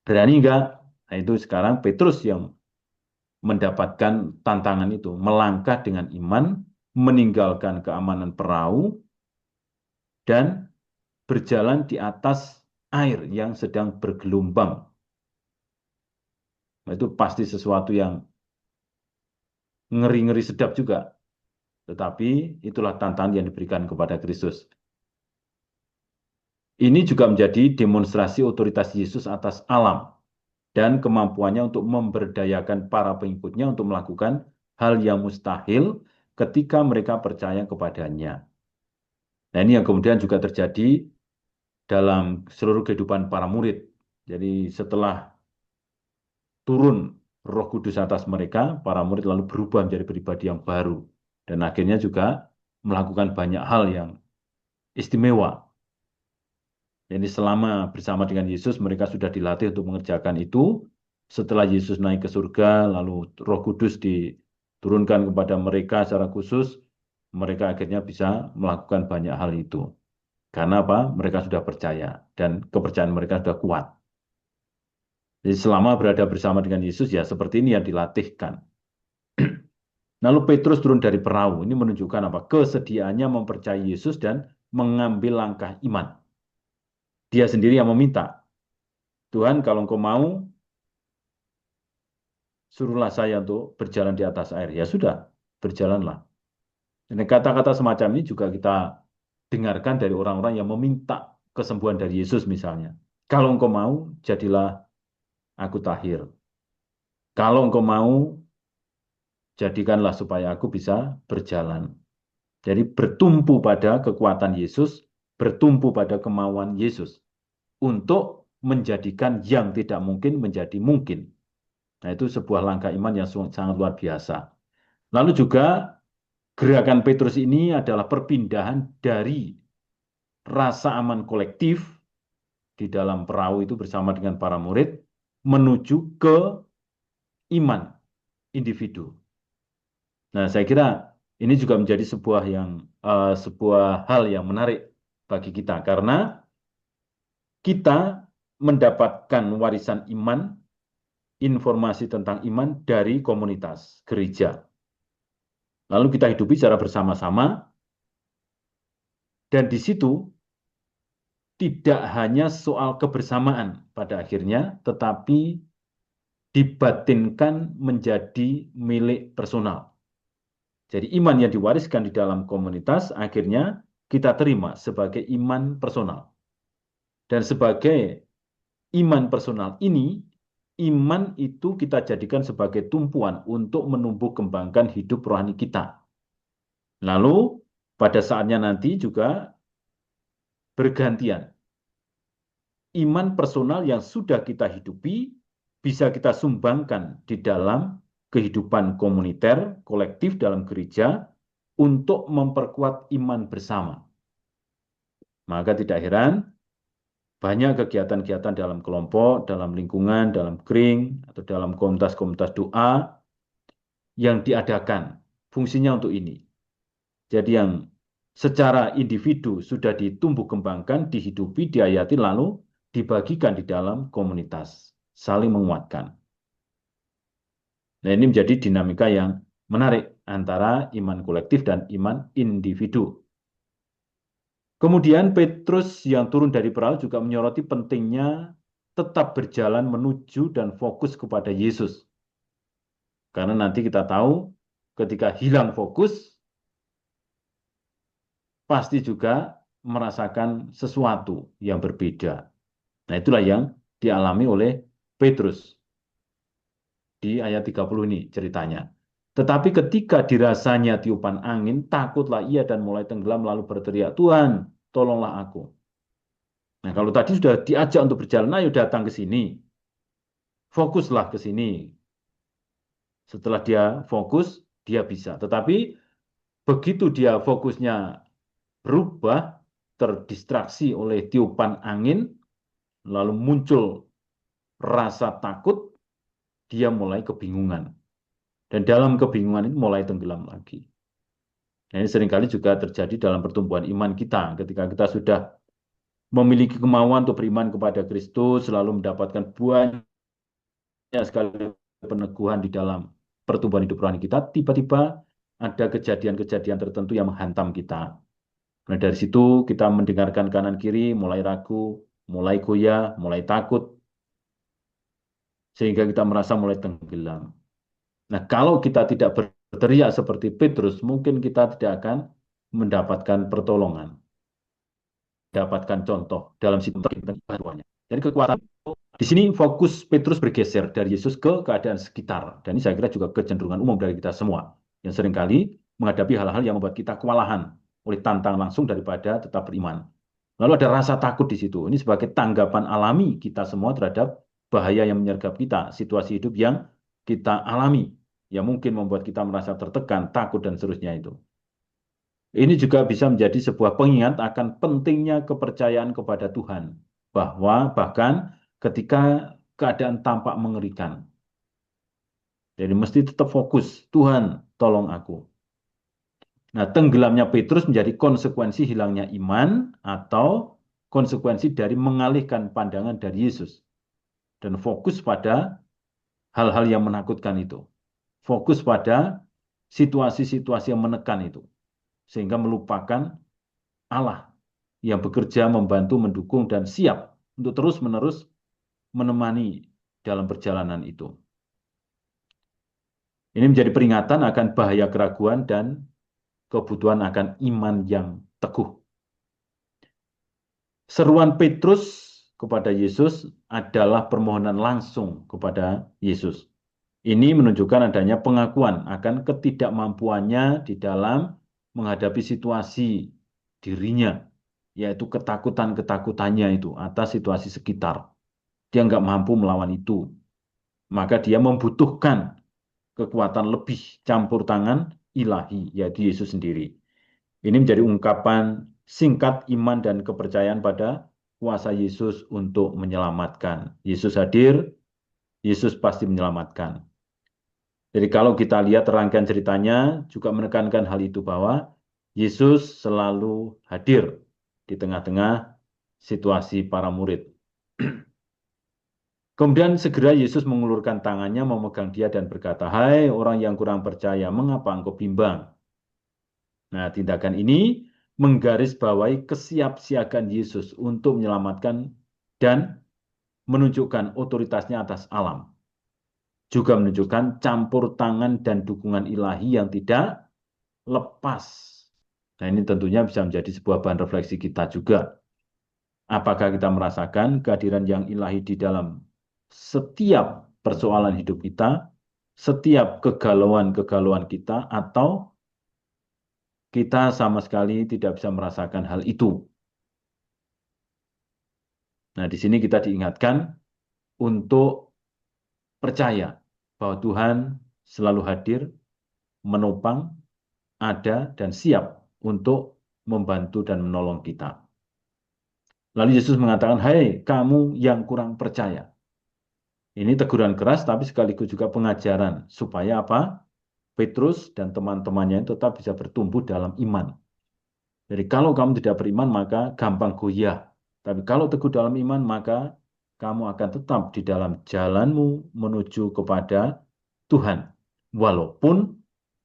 Berani nggak? Nah, itu sekarang Petrus yang mendapatkan tantangan itu. Melangkah dengan iman, meninggalkan keamanan perahu, dan berjalan di atas air yang sedang bergelombang. Nah, itu pasti sesuatu yang ngeri-ngeri sedap juga. Tetapi itulah tantangan yang diberikan kepada Kristus. Ini juga menjadi demonstrasi otoritas Yesus atas alam dan kemampuannya untuk memberdayakan para pengikutnya untuk melakukan hal yang mustahil ketika mereka percaya kepadanya. Nah, ini yang kemudian juga terjadi dalam seluruh kehidupan para murid. Jadi setelah turun Roh Kudus atas mereka, para murid lalu berubah menjadi pribadi yang baru. Dan akhirnya juga melakukan banyak hal yang istimewa. Jadi selama bersama dengan Yesus, mereka sudah dilatih untuk mengerjakan itu. Setelah Yesus naik ke surga, lalu Roh Kudus diturunkan kepada mereka secara khusus, mereka akhirnya bisa melakukan banyak hal itu. Karena apa? Mereka sudah percaya, dan kepercayaan mereka sudah kuat. Jadi selama berada bersama dengan Yesus, ya seperti ini yang dilatihkan. Lalu Petrus turun dari perahu. Ini menunjukkan apa? Kesediaannya mempercayai Yesus dan mengambil langkah iman. Dia sendiri yang meminta. Tuhan, kalau engkau mau, suruhlah saya untuk berjalan di atas air. Ya sudah, berjalanlah. Dan kata-kata semacam ini juga kita dengarkan dari orang-orang yang meminta kesembuhan dari Yesus misalnya. Kalau engkau mau, jadilah aku tahir. Kalau engkau mau, jadikanlah supaya aku bisa berjalan. Jadi bertumpu pada kekuatan Yesus, bertumpu pada kemauan Yesus untuk menjadikan yang tidak mungkin menjadi mungkin. Nah, itu sebuah langkah iman yang sangat luar biasa. Lalu juga gerakan Petrus ini adalah perpindahan dari rasa aman kolektif di dalam perahu itu bersama dengan para murid menuju ke iman individu. Nah, saya kira ini juga menjadi sebuah hal yang menarik bagi kita karena kita mendapatkan warisan iman, informasi tentang iman dari komunitas gereja. Lalu kita hidupi secara bersama-sama, dan di situ tidak hanya soal kebersamaan pada akhirnya, tetapi dibatinkan menjadi milik personal. Jadi iman yang diwariskan di dalam komunitas akhirnya kita terima sebagai iman personal. Dan sebagai iman personal ini, iman itu kita jadikan sebagai tumpuan untuk menumbuh kembangkan hidup rohani kita. Lalu pada saatnya nanti juga bergantian. Iman personal yang sudah kita hidupi bisa kita sumbangkan di dalam kehidupan komuniter, kolektif dalam gereja untuk memperkuat iman bersama. Maka tidak heran banyak kegiatan-kegiatan dalam kelompok, dalam lingkungan, dalam kring, atau dalam komunitas-komunitas doa yang diadakan. Fungsinya untuk ini. Jadi yang secara individu sudah ditumbuh kembangkan, dihidupi, diayati, lalu dibagikan di dalam komunitas. Saling menguatkan. Nah, ini menjadi dinamika yang menarik antara iman kolektif dan iman individu. Kemudian Petrus yang turun dari perahu juga menyoroti pentingnya tetap berjalan menuju dan fokus kepada Yesus. Karena nanti kita tahu ketika hilang fokus, pasti juga merasakan sesuatu yang berbeda. Nah, itulah yang dialami oleh Petrus. Di ayat 30 ini ceritanya. Tetapi ketika dirasanya tiupan angin, takutlah ia dan mulai tenggelam lalu berteriak, Tuhan, tolonglah aku. Nah, kalau tadi sudah diajak untuk berjalan, ayo datang ke sini. Fokuslah ke sini. Setelah dia fokus, dia bisa. Tetapi begitu dia fokusnya berubah, terdistraksi oleh tiupan angin, lalu muncul rasa takut, dia mulai kebingungan. Dan dalam kebingungan itu mulai tenggelam lagi. Nah, ini seringkali juga terjadi dalam pertumbuhan iman kita. Ketika kita sudah memiliki kemauan untuk beriman kepada Kristus, selalu mendapatkan banyak sekali peneguhan di dalam pertumbuhan hidup rohani kita, tiba-tiba ada kejadian-kejadian tertentu yang menghantam kita. Nah, dari situ kita mendengarkan kanan kiri, mulai ragu, mulai goyah, mulai takut, sehingga kita merasa mulai tenggelam. Nah, kalau kita tidak berteriak seperti Petrus, mungkin kita tidak akan mendapatkan pertolongan, mendapatkan contoh dalam situasi bantuannya. Jadi kekuatan di sini fokus Petrus bergeser dari Yesus ke keadaan sekitar. Dan ini saya kira juga kecenderungan umum dari kita semua yang seringkali menghadapi hal-hal yang membuat kita kewalahan oleh tantangan langsung daripada tetap beriman. Lalu ada rasa takut di situ. Ini sebagai tanggapan alami kita semua terhadap bahaya yang menyergap kita, situasi hidup yang kita alami, yang mungkin membuat kita merasa tertekan, takut, dan seterusnya itu. Ini juga bisa menjadi sebuah pengingat akan pentingnya kepercayaan kepada Tuhan. Bahwa bahkan ketika keadaan tampak mengerikan. Jadi mesti tetap fokus, Tuhan tolong aku. Nah, tenggelamnya Petrus menjadi konsekuensi hilangnya iman atau konsekuensi dari mengalihkan pandangan dari Yesus. Dan fokus pada hal-hal yang menakutkan itu. Fokus pada situasi-situasi yang menekan itu. Sehingga melupakan Allah yang bekerja, membantu, mendukung, dan siap untuk terus-menerus menemani dalam perjalanan itu. Ini menjadi peringatan akan bahaya keraguan dan kebutuhan akan iman yang teguh. Seruan Petrus kepada Yesus adalah permohonan langsung kepada Yesus. Ini menunjukkan adanya pengakuan akan ketidakmampuannya di dalam menghadapi situasi dirinya, yaitu ketakutan-ketakutannya itu atas situasi sekitar. Dia nggak mampu melawan itu. Maka dia membutuhkan kekuatan lebih campur tangan ilahi, yaitu Yesus sendiri. Ini menjadi ungkapan singkat iman dan kepercayaan pada kuasa Yesus untuk menyelamatkan. Yesus hadir, Yesus pasti menyelamatkan. Jadi kalau kita lihat rangkaian ceritanya juga menekankan hal itu bahwa Yesus selalu hadir di tengah-tengah situasi para murid. Kemudian segera Yesus mengulurkan tangannya memegang dia dan berkata, "Hai orang yang kurang percaya, mengapa engkau bimbang?" Nah, tindakan ini menggarisbawahi kesiapsiagaan Yesus untuk menyelamatkan dan menunjukkan otoritasnya atas alam. Juga menunjukkan campur tangan dan dukungan ilahi yang tidak lepas. Nah, ini tentunya bisa menjadi sebuah bahan refleksi kita juga. Apakah kita merasakan kehadiran yang ilahi di dalam setiap persoalan hidup kita, setiap kegalauan-kegalauan kita, atau kita sama sekali tidak bisa merasakan hal itu? Nah, di sini kita diingatkan untuk percaya bahwa Tuhan selalu hadir, menopang, ada, dan siap untuk membantu dan menolong kita. Lalu Yesus mengatakan, "Hai kamu yang kurang percaya." Ini teguran keras tapi sekaligus juga pengajaran supaya apa? Petrus dan teman-temannya tetap bisa bertumbuh dalam iman. Jadi kalau kamu tidak beriman maka gampang goyah. Tapi kalau teguh dalam iman maka kamu akan tetap di dalam jalanmu menuju kepada Tuhan. Walaupun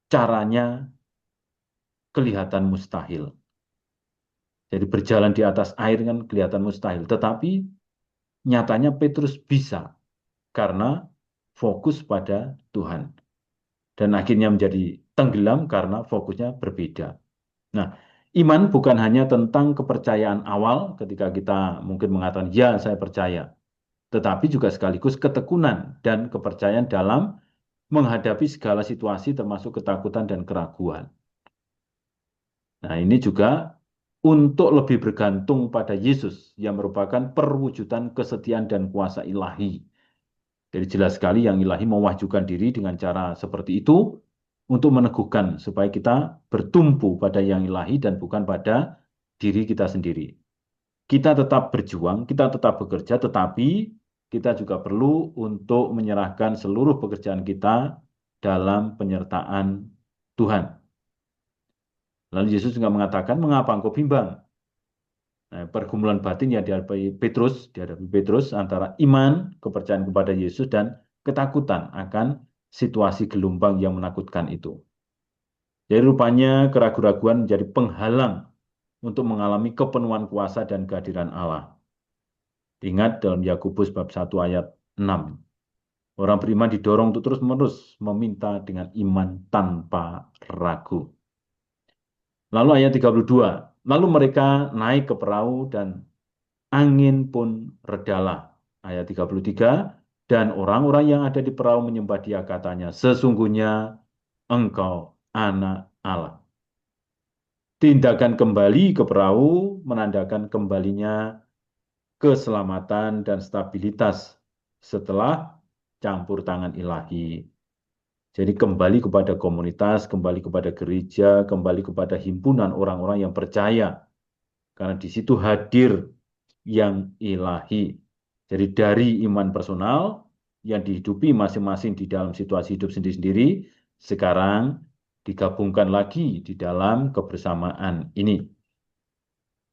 caranya kelihatan mustahil. Jadi berjalan di atas air kan kelihatan mustahil. Tetapi nyatanya Petrus bisa karena fokus pada Tuhan. Dan akhirnya menjadi tenggelam karena fokusnya berbeda. Nah, iman bukan hanya tentang kepercayaan awal ketika kita mungkin mengatakan, ya saya percaya. Tetapi juga sekaligus ketekunan dan kepercayaan dalam menghadapi segala situasi termasuk ketakutan dan keraguan. Nah, ini juga untuk lebih bergantung pada Yesus yang merupakan perwujudan kesetiaan dan kuasa ilahi. Jadi jelas sekali yang ilahi mewajukan diri dengan cara seperti itu untuk meneguhkan supaya kita bertumpu pada yang ilahi dan bukan pada diri kita sendiri. Kita tetap berjuang, kita tetap bekerja, tetapi kita juga perlu untuk menyerahkan seluruh pekerjaan kita dalam penyertaan Tuhan. Lalu Yesus juga mengatakan, "Mengapa engkau bimbang?" Nah, pergumulan batin yang dihadapi Petrus antara iman, kepercayaan kepada Yesus, dan ketakutan akan situasi gelombang yang menakutkan itu. Jadi rupanya keraguan-raguan menjadi penghalang untuk mengalami kepenuhan kuasa dan kehadiran Allah. Ingat dalam Yakobus bab 1 ayat 6. Orang beriman didorong untuk terus-menerus meminta dengan iman tanpa ragu. Lalu ayat 32. Lalu mereka naik ke perahu dan angin pun redalah. Ayat 33. Dan orang-orang yang ada di perahu menyembah dia katanya, "Sesungguhnya engkau anak Allah." Tindakan kembali ke perahu menandakan kembalinya keselamatan dan stabilitas setelah campur tangan ilahi. Jadi kembali kepada komunitas, kembali kepada gereja, kembali kepada himpunan orang-orang yang percaya. Karena di situ hadir yang ilahi. Jadi dari iman personal yang dihidupi masing-masing di dalam situasi hidup sendiri-sendiri, sekarang digabungkan lagi di dalam kebersamaan ini.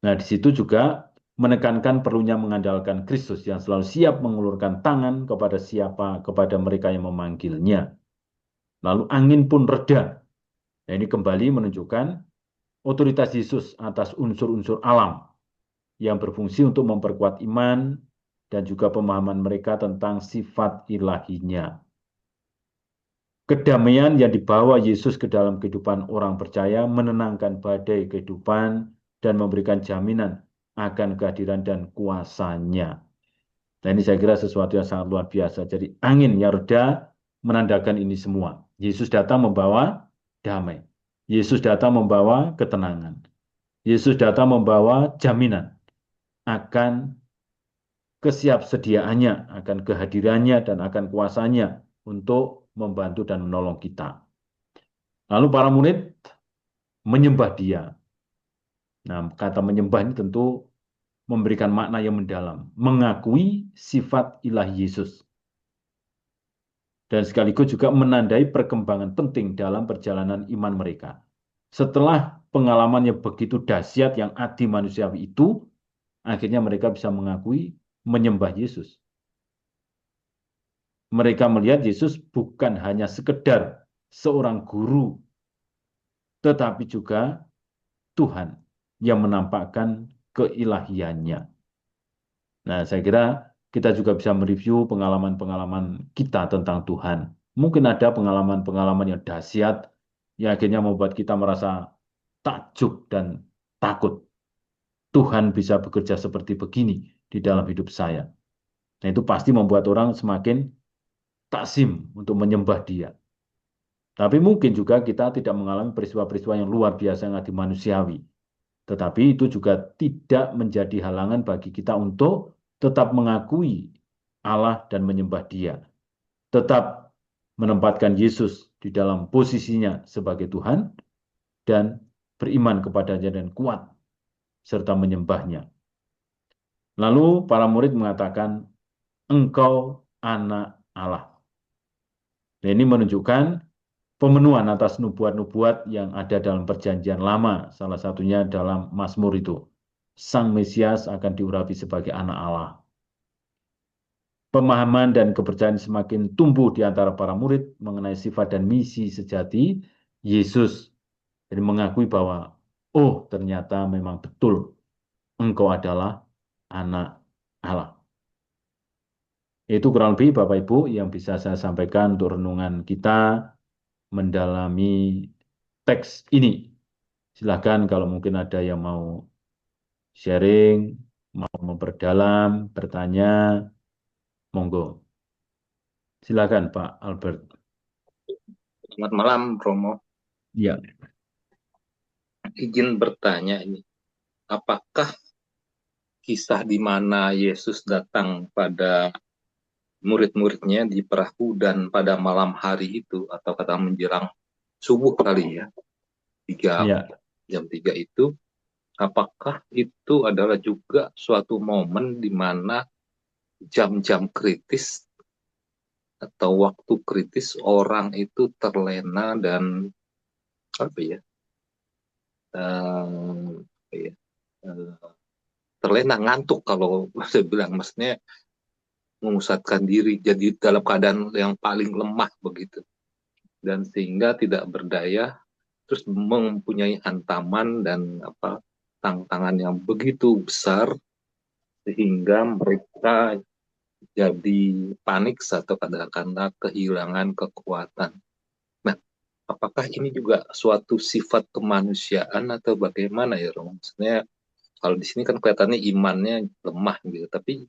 Nah, di situ juga menekankan perlunya mengandalkan Kristus yang selalu siap mengulurkan tangan kepada siapa, kepada mereka yang memanggilnya. Lalu angin pun reda. Nah, ini kembali menunjukkan otoritas Yesus atas unsur-unsur alam yang berfungsi untuk memperkuat iman dan juga pemahaman mereka tentang sifat ilahinya. Kedamaian yang dibawa Yesus ke dalam kehidupan orang percaya menenangkan badai kehidupan dan memberikan jaminan akan kehadiran dan kuasanya. Nah, ini saya kira sesuatu yang sangat luar biasa. Jadi angin yang reda menandakan ini semua. Yesus datang membawa damai. Yesus datang membawa ketenangan. Yesus datang membawa jaminan akan kesiapsediaannya, akan kehadirannya, dan akan kuasanya untuk membantu dan menolong kita. Lalu para murid menyembah Dia. Nah, kata menyembah ini tentu memberikan makna yang mendalam, mengakui sifat ilahi Yesus. Dan sekaligus juga menandai perkembangan penting dalam perjalanan iman mereka. Setelah pengalaman yang begitu dahsyat yang adi manusiawi itu, akhirnya mereka bisa mengakui menyembah Yesus. Mereka melihat Yesus bukan hanya sekedar seorang guru, tetapi juga Tuhan yang menampakkan keilahiannya. Nah, saya kira kita juga bisa mereview pengalaman-pengalaman kita tentang Tuhan. Mungkin ada pengalaman-pengalaman yang dahsyat yang akhirnya membuat kita merasa takjub dan takut. Tuhan bisa bekerja seperti begini di dalam hidup saya. Nah, itu pasti membuat orang semakin takzim untuk menyembah Dia. Tapi mungkin juga kita tidak mengalami peristiwa-peristiwa yang luar biasa yang manusiawi. Tetapi itu juga tidak menjadi halangan bagi kita untuk tetap mengakui Allah dan menyembah Dia. Tetap menempatkan Yesus di dalam posisinya sebagai Tuhan dan beriman kepadanya dan kuat serta menyembahnya. Lalu para murid mengatakan, Engkau anak Allah. Nah, ini menunjukkan pemenuhan atas nubuat-nubuat yang ada dalam perjanjian lama, salah satunya dalam Mazmur itu. Sang Mesias akan diurapi sebagai anak Allah. Pemahaman dan kepercayaan semakin tumbuh di antara para murid mengenai sifat dan misi sejati Yesus. Jadi mengakui bahwa, oh ternyata memang betul, Engkau adalah anak Allah. Itu kurang lebih Bapak Ibu yang bisa saya sampaikan untuk renungan kita mendalami teks ini. Silakan kalau mungkin ada yang mau sharing, mau memperdalam, bertanya, monggo. Silakan Pak Albert. Selamat malam, Romo. Ya. Izin bertanya ini, apakah kisah di mana Yesus datang pada murid-muridnya di perahu dan pada malam hari itu, atau kata menjelang subuh kali ya, jam 3 itu, apakah itu adalah juga suatu momen di mana jam-jam kritis atau waktu kritis orang itu terlena dan terlena ngantuk, kalau saya bilang, maksudnya memusatkan diri jadi dalam keadaan yang paling lemah begitu, dan sehingga tidak berdaya, terus mempunyai hantaman dan tantangan yang begitu besar sehingga mereka jadi panik atau kadang-kadang kehilangan kekuatan. Nah, apakah ini juga suatu sifat kemanusiaan atau bagaimana ya, Rom? Maksudnya kalau di sini kan kelihatannya imannya lemah gitu, tapi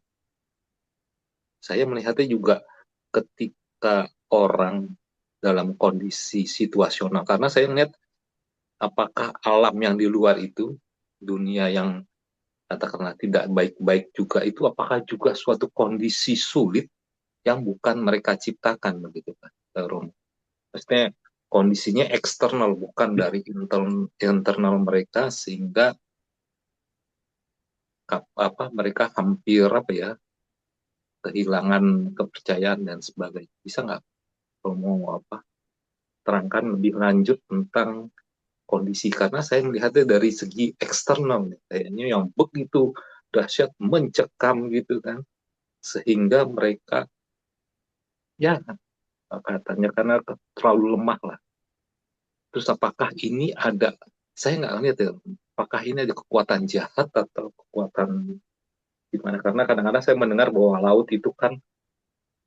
saya melihatnya juga ketika orang dalam kondisi situasional, karena saya melihat apakah alam yang di luar itu, dunia yang katakanlah tidak baik-baik juga, itu apakah juga suatu kondisi sulit yang bukan mereka ciptakan begitu kan, Rom? Maksudnya kondisinya eksternal, bukan dari internal mereka, sehingga mereka hampir kehilangan kepercayaan dan sebagainya. Bisa nggak mau terangkan lebih lanjut tentang kondisi, karena saya melihatnya dari segi eksternal kayaknya yang begitu dahsyat, mencekam gitu kan, sehingga mereka ya katanya karena terlalu lemah lah. Terus apakah ini ada, saya nggak lihat ya, apakah ini ada kekuatan jahat atau kekuatan gimana, karena kadang-kadang saya mendengar bahwa laut itu kan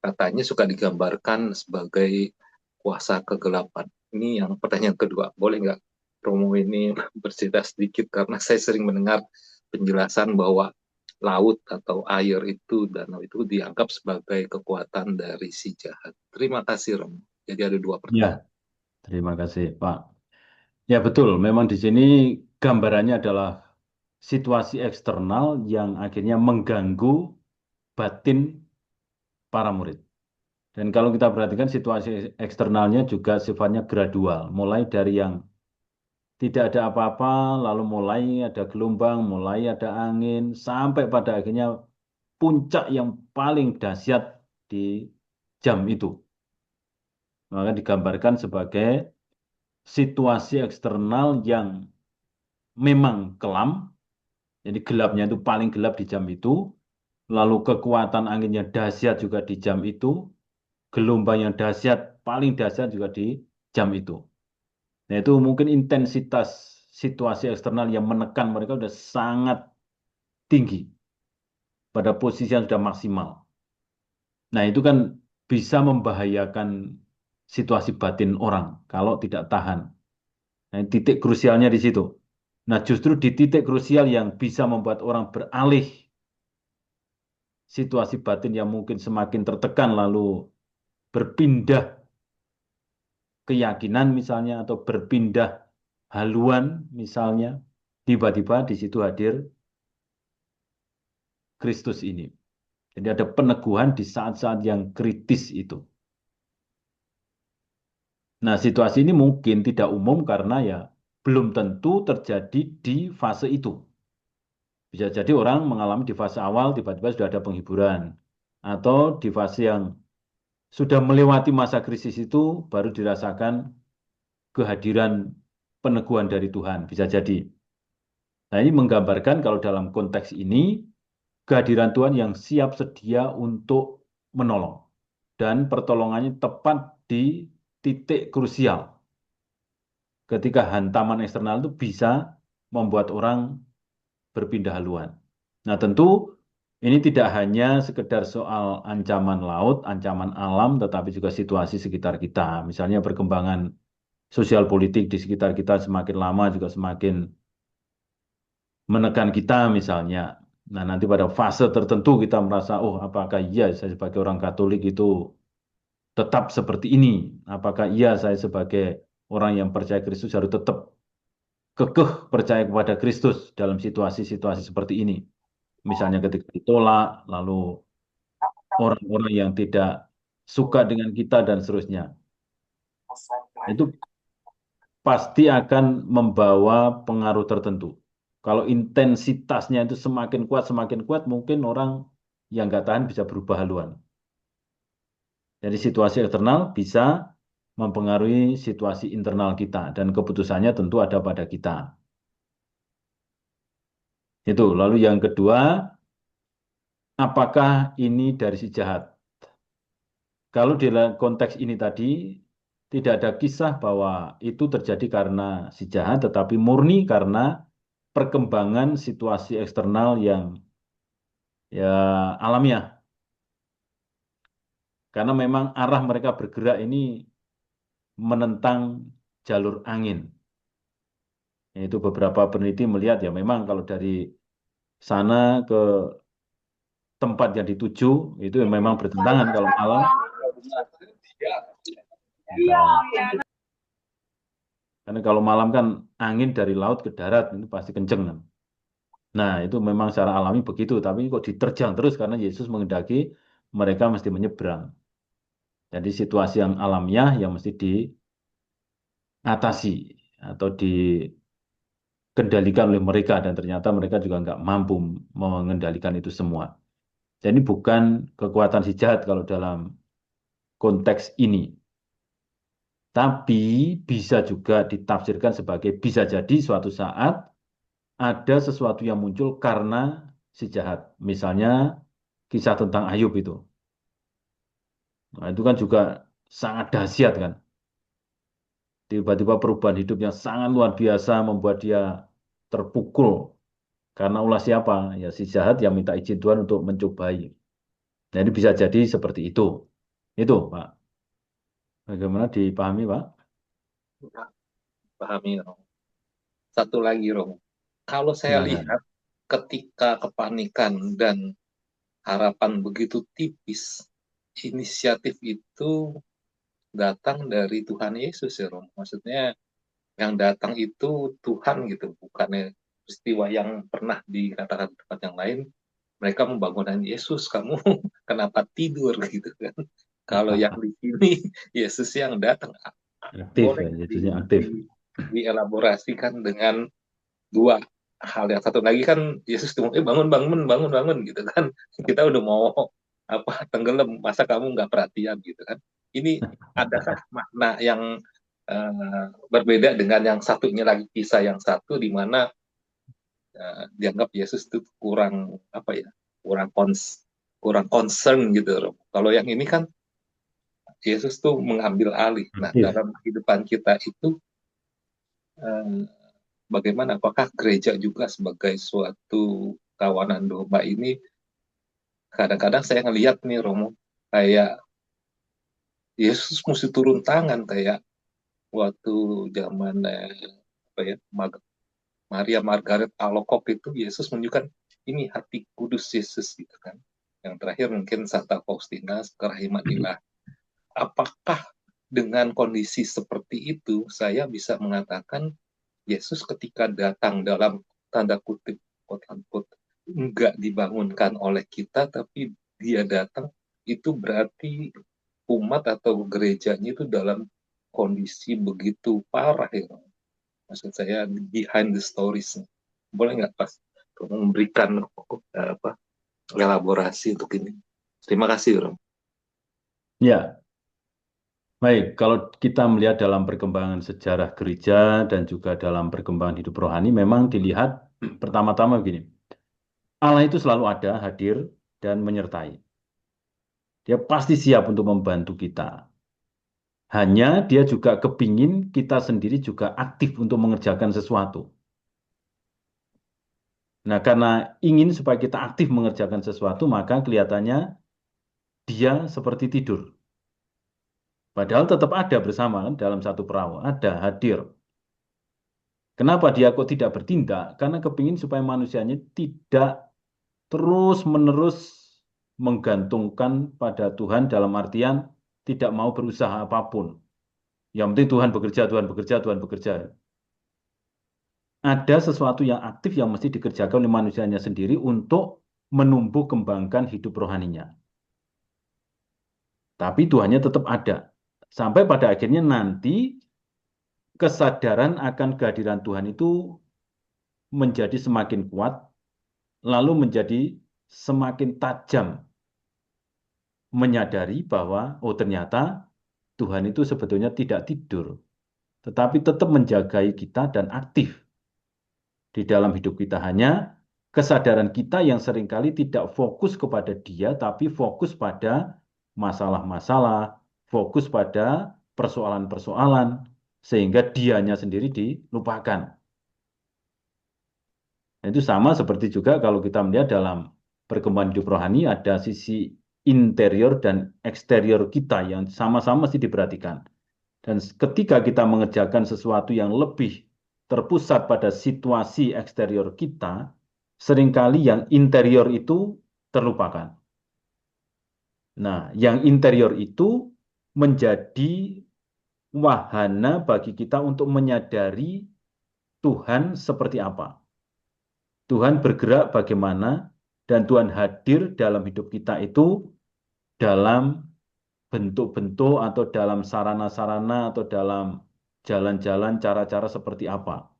katanya suka digambarkan sebagai kuasa kegelapan. Ini yang pertanyaan kedua. Boleh nggak Romo ini bercerita sedikit, karena saya sering mendengar penjelasan bahwa laut atau air itu, danau itu dianggap sebagai kekuatan dari si jahat. Terima kasih Romo. Jadi ada dua pertanyaan. Ya, terima kasih Pak. Ya betul, memang di sini gambarannya adalah situasi eksternal yang akhirnya mengganggu batin para murid. Dan kalau kita perhatikan situasi eksternalnya juga sifatnya gradual, mulai dari yang tidak ada apa-apa, lalu mulai ada gelombang, mulai ada angin, sampai pada akhirnya puncak yang paling dahsyat di jam itu. Maka digambarkan sebagai situasi eksternal yang memang kelam, jadi gelapnya itu paling gelap di jam itu, lalu kekuatan anginnya dahsyat juga di jam itu, gelombang yang dahsyat, paling dahsyat juga di jam itu. Nah itu mungkin intensitas situasi eksternal yang menekan mereka sudah sangat tinggi, pada posisi yang sudah maksimal. Nah itu kan bisa membahayakan situasi batin orang kalau tidak tahan. Nah, titik krusialnya di situ. Nah, justru di titik krusial yang bisa membuat orang beralih situasi batin yang mungkin semakin tertekan lalu berpindah keyakinan misalnya atau berpindah haluan misalnya, tiba-tiba di situ hadir Kristus ini. Jadi ada peneguhan di saat-saat yang kritis itu. Nah, situasi ini mungkin tidak umum karena ya belum tentu terjadi di fase itu. Bisa jadi orang mengalami di fase awal tiba-tiba sudah ada penghiburan. Atau di fase yang sudah melewati masa krisis itu baru dirasakan kehadiran peneguhan dari Tuhan. Bisa jadi. Nah ini menggambarkan kalau dalam konteks ini kehadiran Tuhan yang siap sedia untuk menolong. Dan pertolongannya tepat di titik krusial. Ketika hantaman eksternal itu bisa membuat orang berpindah haluan. Nah tentu ini tidak hanya sekedar soal ancaman laut, ancaman alam, tetapi juga situasi sekitar kita. Misalnya perkembangan sosial politik di sekitar kita semakin lama juga semakin menekan kita misalnya. Nah nanti pada fase tertentu kita merasa, oh apakah iya saya sebagai orang Katolik itu tetap seperti ini? Apakah iya saya sebagai orang yang percaya Kristus harus tetap kekeh percaya kepada Kristus dalam situasi-situasi seperti ini? Misalnya ketika ditolak, lalu orang-orang yang tidak suka dengan kita dan seterusnya. Itu pasti akan membawa pengaruh tertentu. Kalau intensitasnya itu semakin kuat, mungkin orang yang nggak tahan bisa berubah haluan. Jadi situasi eksternal bisa mempengaruhi situasi internal kita dan keputusannya tentu ada pada kita. Itu. Lalu yang kedua, apakah ini dari si jahat? Kalau di konteks ini tadi tidak ada kisah bahwa itu terjadi karena si jahat, tetapi murni karena perkembangan situasi eksternal yang ya alamiah. Karena memang arah mereka bergerak ini menentang jalur angin. Itu beberapa peneliti melihat ya memang kalau dari sana ke tempat yang dituju itu memang bertentangan kalau malam. Karena kalau malam kan angin dari laut ke darat itu pasti kenceng kan. Nah itu memang secara alami begitu, tapi kok diterjang terus karena Yesus menghendaki mereka mesti menyeberang. Jadi situasi yang alamiah yang mesti diatasi atau dikendalikan oleh mereka dan ternyata mereka juga nggak mampu mengendalikan itu semua. Jadi bukan kekuatan si jahat kalau dalam konteks ini. Tapi bisa juga ditafsirkan sebagai bisa jadi suatu saat ada sesuatu yang muncul karena si jahat. Misalnya kisah tentang Ayub itu. Nah, itu kan juga sangat dahsyat kan. Tiba-tiba perubahan hidup yang sangat luar biasa membuat dia terpukul. Karena ulah siapa? Ya si jahat yang minta izin Tuhan untuk mencobai. Nah ini bisa jadi seperti itu. Itu Pak. Bagaimana dipahami Pak? Pahami, Romo. Satu lagi, Romo. Kalau saya Silakan. lihat ketika kepanikan dan harapan begitu tipis, inisiatif itu datang dari Tuhan Yesus ya, Romo. Maksudnya yang datang itu Tuhan gitu, bukannya peristiwa yang pernah dikatakan di tempat yang lain, mereka membangunkan Yesus, kamu kenapa tidur gitu kan? Kalau yang di sini Yesus yang datang, Aktif boleh ya, Yesusnya aktif. dielaborasikan dengan dua hal. Yang satu lagi kan Yesus tuh bangun bangun bangun bangun gitu kan, kita udah mau tenggelam, masa kamu nggak perhatian gitu kan. Ini adakah makna yang berbeda dengan yang satunya lagi, kisah yang satu di mana dianggap Yesus itu kurang kurang concern gitu. Kalau yang ini kan Yesus tuh mengambil alih. Nah, Aktif. dalam kehidupan kita itu bagaimana? Apakah gereja juga sebagai suatu kawanan domba ini? Kadang-kadang saya ngelihat nih Romo, kayak Yesus mesti turun tangan kayak waktu zaman Maria Margaret Alacoque itu, Yesus menunjukkan ini hati kudus Yesus gitu kan. Yang terakhir mungkin Santa Faustina, Rahimanilah. Apakah dengan kondisi seperti itu saya bisa mengatakan Yesus ketika datang dalam tanda kutip quote-unquote enggak dibangunkan oleh kita, tapi dia datang itu berarti umat atau gerejanya itu dalam kondisi begitu parah ya. Maksud saya behind the stories. Boleh nggak Pas memberikan elaborasi untuk ini? Terima kasih, Rom. Ya, baik. Kalau kita melihat dalam perkembangan sejarah gereja dan juga dalam perkembangan hidup rohani, memang dilihat pertama-tama begini. Allah itu selalu ada, hadir, dan menyertai. Dia pasti siap untuk membantu kita. Hanya dia juga kepingin kita sendiri juga aktif untuk mengerjakan sesuatu. Nah, karena ingin supaya kita aktif mengerjakan sesuatu, maka kelihatannya dia seperti tidur. Padahal tetap ada bersama kan, dalam satu perahu, ada, hadir. Kenapa dia kok tidak bertindak? Karena kepingin supaya manusianya tidak terus-menerus menggantungkan pada Tuhan dalam artian tidak mau berusaha apapun. Yang penting Tuhan bekerja, Tuhan bekerja, Tuhan bekerja. Ada sesuatu yang aktif yang mesti dikerjakan oleh manusianya sendiri untuk menumbuh kembangkan hidup rohaninya. Tapi Tuhannya tetap ada. Sampai pada akhirnya nanti kesadaran akan kehadiran Tuhan itu menjadi semakin kuat, lalu menjadi semakin tajam menyadari bahwa oh ternyata Tuhan itu sebetulnya tidak tidur, tetapi tetap menjagai kita dan aktif di dalam hidup kita. Hanya kesadaran kita yang seringkali tidak fokus kepada Dia, tapi fokus pada masalah-masalah, fokus pada persoalan-persoalan, sehingga Dianya sendiri dilupakan. Itu sama seperti juga kalau kita melihat dalam perkembangan hidup rohani, ada sisi interior dan eksterior kita yang sama-sama mesti diperhatikan. Dan ketika kita mengerjakan sesuatu yang lebih terpusat pada situasi eksterior kita, seringkali yang interior itu terlupakan. Nah, yang interior itu menjadi wahana bagi kita untuk menyadari Tuhan seperti apa. Tuhan bergerak bagaimana, dan Tuhan hadir dalam hidup kita itu dalam bentuk-bentuk atau dalam sarana-sarana atau dalam jalan-jalan cara-cara seperti apa.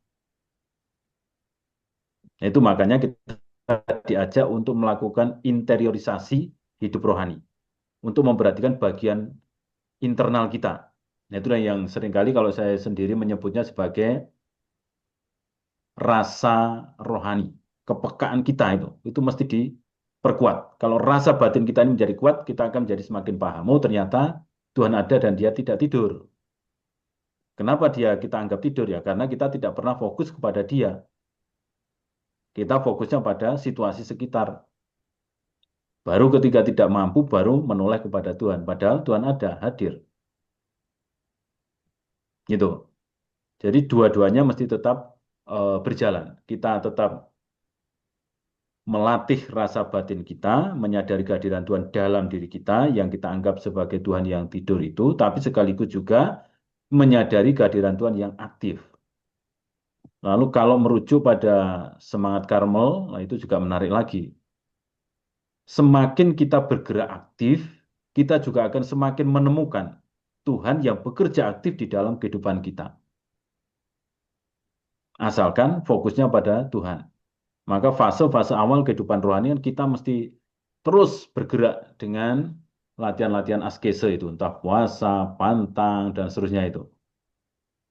Itu makanya kita diajak untuk melakukan interiorisasi hidup rohani, untuk memperhatikan bagian internal kita. Nah, itulah yang seringkali kalau saya sendiri menyebutnya sebagai rasa rohani. Kepekaan kita itu mesti diperkuat. Kalau rasa batin kita ini menjadi kuat, kita akan menjadi semakin paham. Oh, ternyata Tuhan ada dan dia tidak tidur. Kenapa kita anggap tidur ya? Karena kita tidak pernah fokus kepada dia. Kita fokusnya pada situasi sekitar. Baru ketika tidak mampu, baru menoleh kepada Tuhan. Padahal Tuhan ada, hadir. Gitu. Jadi dua-duanya mesti tetap berjalan. Kita tetap melatih rasa batin kita, menyadari kehadiran Tuhan dalam diri kita, yang kita anggap sebagai Tuhan yang tidur itu, tapi sekaligus juga menyadari kehadiran Tuhan yang aktif. Lalu kalau merujuk pada semangat Karmel, nah itu juga menarik lagi. semakin kita bergerak aktif, kita juga akan semakin menemukan Tuhan yang bekerja aktif di dalam kehidupan kita. Asalkan fokusnya pada Tuhan. Maka fase-fase awal kehidupan rohani kan kita mesti terus bergerak dengan latihan-latihan askese itu, entah puasa, pantang, dan seterusnya itu.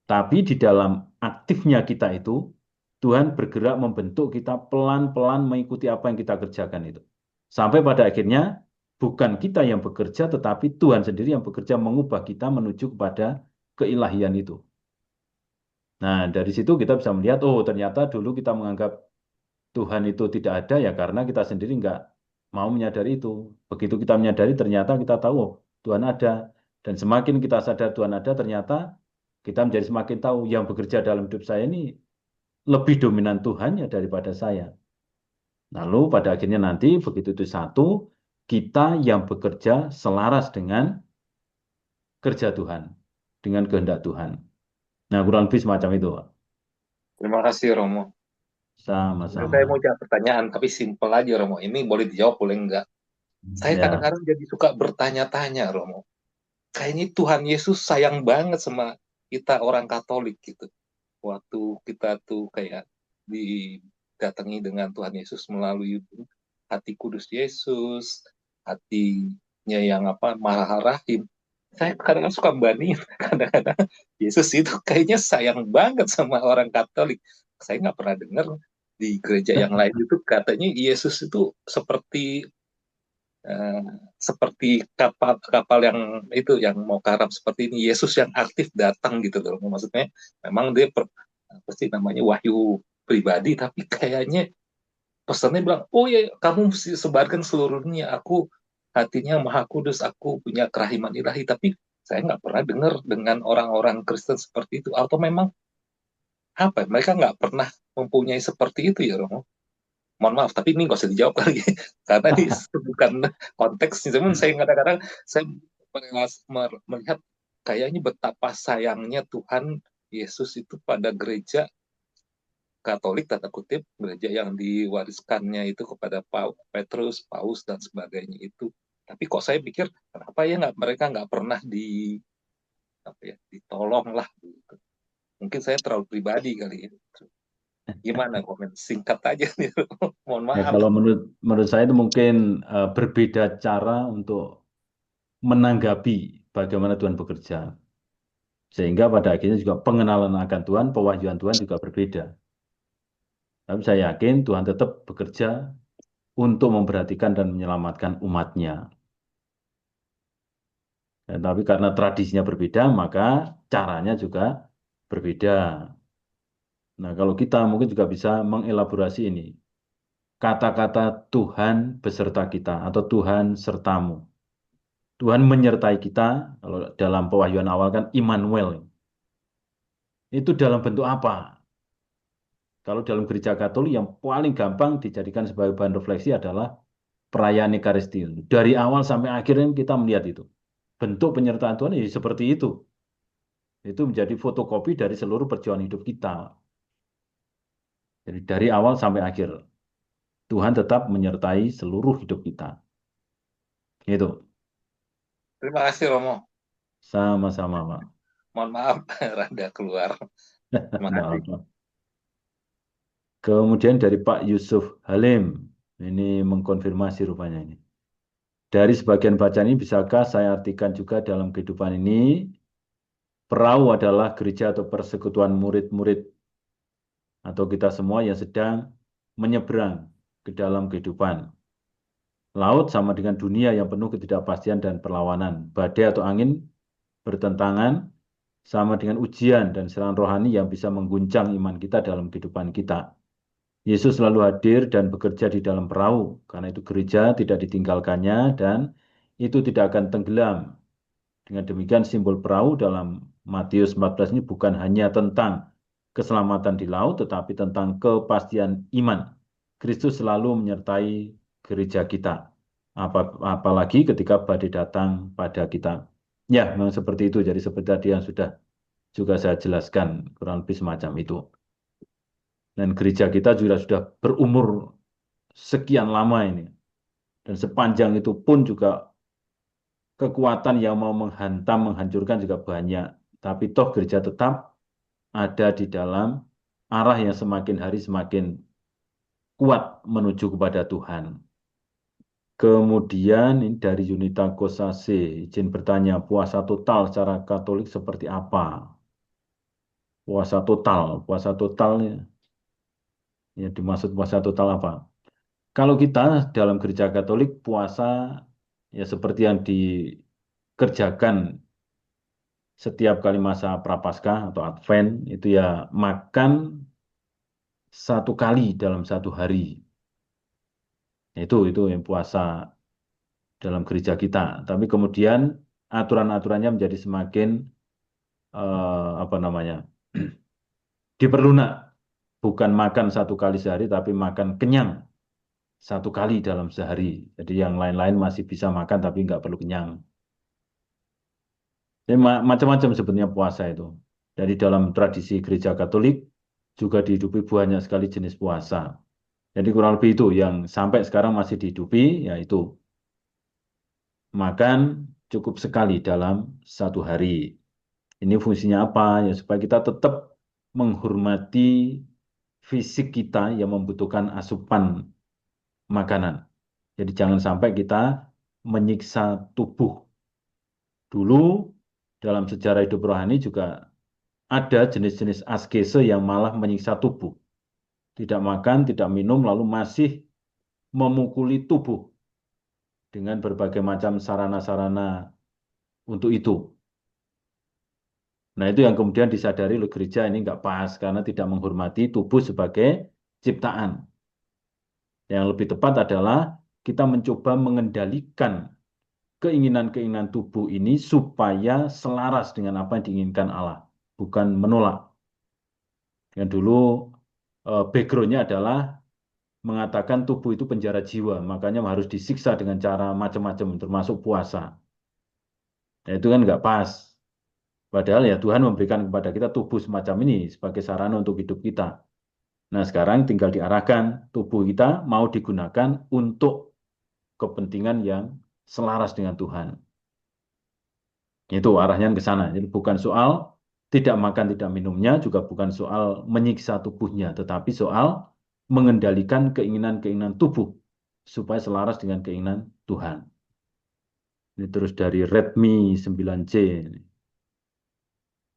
Tapi di dalam aktifnya kita itu, Tuhan bergerak membentuk kita pelan-pelan mengikuti apa yang kita kerjakan itu. Sampai pada akhirnya, bukan kita yang bekerja, tetapi Tuhan sendiri yang bekerja mengubah kita menuju kepada keilahian itu. Nah, dari situ kita bisa melihat, oh ternyata dulu kita menganggap Tuhan itu tidak ada ya karena kita sendiri nggak mau menyadari itu. Begitu kita menyadari ternyata kita tahu oh, Tuhan ada. Dan semakin kita sadar Tuhan ada ternyata kita menjadi semakin tahu yang bekerja dalam hidup saya ini lebih dominan Tuhannya daripada saya. Lalu pada akhirnya nanti begitu itu satu, kita yang bekerja selaras dengan kerja Tuhan, dengan kehendak Tuhan. Nah kurang lebih semacam itu, Pak. Terima kasih Romo. Sama-sama. Saya mau jawab pertanyaan, tapi simpel aja Romo. Ini boleh dijawab, boleh enggak? Saya Ya. kadang-kadang jadi suka bertanya-tanya Romo. Kayaknya Tuhan Yesus sayang banget sama kita orang Katolik gitu. Waktu kita tuh kayak didatangi dengan Tuhan Yesus melalui hati kudus Yesus, hatinya yang maha rahim. Saya kadang-kadang suka bandingin, kadang-kadang Yesus itu kayaknya sayang banget sama orang Katolik. Saya nggak pernah dengar di gereja yang lain itu katanya Yesus itu seperti kapal yang itu yang mau karam seperti ini, Yesus yang aktif datang gitu loh. Maksudnya memang dia pasti namanya wahyu pribadi, tapi kayaknya pesannya bilang, oh ya kamu mesti sebarkan seluruh dunia, aku hatinya maha kudus, aku punya kerahiman ilahi. Tapi saya nggak pernah dengar dengan orang-orang Kristen seperti itu. Atau memang mereka nggak pernah mempunyai seperti itu ya Romo? Mohon maaf, tapi ini nggak usah dijawab kali karena ini bukan konteksnya. Cuman saya kadang-kadang saya melihat kayaknya betapa sayangnya Tuhan Yesus itu pada gereja Katolik, tanda kutip, gereja yang diwariskannya itu kepada Petrus, Paus, dan sebagainya itu. Tapi kok saya pikir, kenapa ya mereka nggak pernah ditolong lah. Gitu. Mungkin saya terlalu pribadi kali ini. Gimana komen? Singkat aja nih. Mohon maaf. Ya, kalau menurut saya itu mungkin berbeda cara untuk menanggapi bagaimana Tuhan bekerja. Sehingga pada akhirnya juga pengenalan akan Tuhan, pewahyuan Tuhan juga berbeda. Tapi saya yakin Tuhan tetap bekerja untuk memperhatikan dan menyelamatkan umatnya. Tapi karena tradisinya berbeda, maka caranya juga berbeda. Nah, kalau kita mungkin juga bisa mengelaborasi ini. Kata-kata Tuhan beserta kita atau Tuhan sertamu. Tuhan menyertai kita, kalau dalam pewahyuan awal kan Immanuel. Itu dalam bentuk apa? Kalau dalam gereja Katolik yang paling gampang dijadikan sebagai bahan refleksi adalah perayaan Ekaristi. Dari awal sampai akhirnya kita melihat itu. Bentuk penyertaan Tuhan ya seperti itu. Itu menjadi fotokopi dari seluruh perjuangan hidup kita. Jadi dari awal sampai akhir, Tuhan tetap menyertai seluruh hidup kita. Gitu. Terima kasih Romo. Sama-sama, Pak. Mohon maaf, rada keluar. Terima kasih. Kemudian dari Pak Yusuf Halim, ini mengkonfirmasi rupanya ini. Dari sebagian bacaan ini, bisakah saya artikan juga dalam kehidupan ini, perahu adalah gereja atau persekutuan murid-murid, atau kita semua yang sedang menyeberang ke dalam kehidupan. Laut sama dengan dunia yang penuh ketidakpastian dan perlawanan. Badai atau angin bertentangan sama dengan ujian dan serangan rohani yang bisa mengguncang iman kita dalam kehidupan kita. Yesus selalu hadir dan bekerja di dalam perahu, karena itu gereja tidak ditinggalkannya dan itu tidak akan tenggelam. Dengan demikian simbol perahu dalam Matius 14 ini bukan hanya tentang keselamatan di laut, tetapi tentang kepastian iman. Kristus selalu menyertai gereja kita, apalagi ketika badai datang pada kita. Ya, memang seperti itu. Jadi seperti tadi yang sudah juga saya jelaskan, kurang lebih semacam itu. Dan gereja kita juga sudah berumur sekian lama ini. Dan sepanjang itu pun juga kekuatan yang mau menghantam, menghancurkan juga banyak. Tapi toh gereja tetap ada di dalam arah yang semakin hari semakin kuat menuju kepada Tuhan. Kemudian dari Yunita Kosase, izin bertanya, puasa total secara Katolik seperti apa? Puasa total ya dimaksud puasa total apa? Kalau kita dalam gereja Katolik puasa ya seperti yang dikerjakan setiap kali masa Prapaskah atau Advent itu ya makan satu kali dalam satu hari. Itu yang puasa dalam gereja kita. Tapi kemudian aturan-aturannya menjadi semakin diperlunak. Bukan makan satu kali sehari, tapi makan kenyang satu kali dalam sehari. Jadi yang lain-lain masih bisa makan, tapi nggak perlu kenyang. Jadi macam-macam sebenarnya puasa itu. Dari dalam tradisi gereja Katolik juga dihidupi banyak sekali jenis puasa. Jadi kurang lebih itu yang sampai sekarang masih dihidupi, yaitu makan cukup sekali dalam satu hari. Ini fungsinya apa? Ya supaya kita tetap menghormati fisik kita yang membutuhkan asupan makanan. Jadi jangan sampai kita menyiksa tubuh. Dulu dalam sejarah hidup rohani juga ada jenis-jenis askese yang malah menyiksa tubuh. Tidak makan, tidak minum, lalu masih memukuli tubuh dengan berbagai macam sarana-sarana untuk itu. Nah itu yang kemudian disadari oleh gereja ini nggak pas karena tidak menghormati tubuh sebagai ciptaan. Yang lebih tepat adalah kita mencoba mengendalikan keinginan-keinginan tubuh ini supaya selaras dengan apa yang diinginkan Allah, bukan menolak. Yang dulu background-nya adalah mengatakan tubuh itu penjara jiwa, makanya harus disiksa dengan cara macam-macam, termasuk puasa. Nah, itu kan nggak pas. Padahal ya Tuhan memberikan kepada kita tubuh semacam ini sebagai sarana untuk hidup kita. Nah sekarang tinggal diarahkan tubuh kita mau digunakan untuk kepentingan yang selaras dengan Tuhan. Itu arahnya ke sana. Jadi bukan soal tidak makan, tidak minumnya, juga bukan soal menyiksa tubuhnya, tetapi soal mengendalikan keinginan-keinginan tubuh supaya selaras dengan keinginan Tuhan. Ini terus dari Redmi 9C.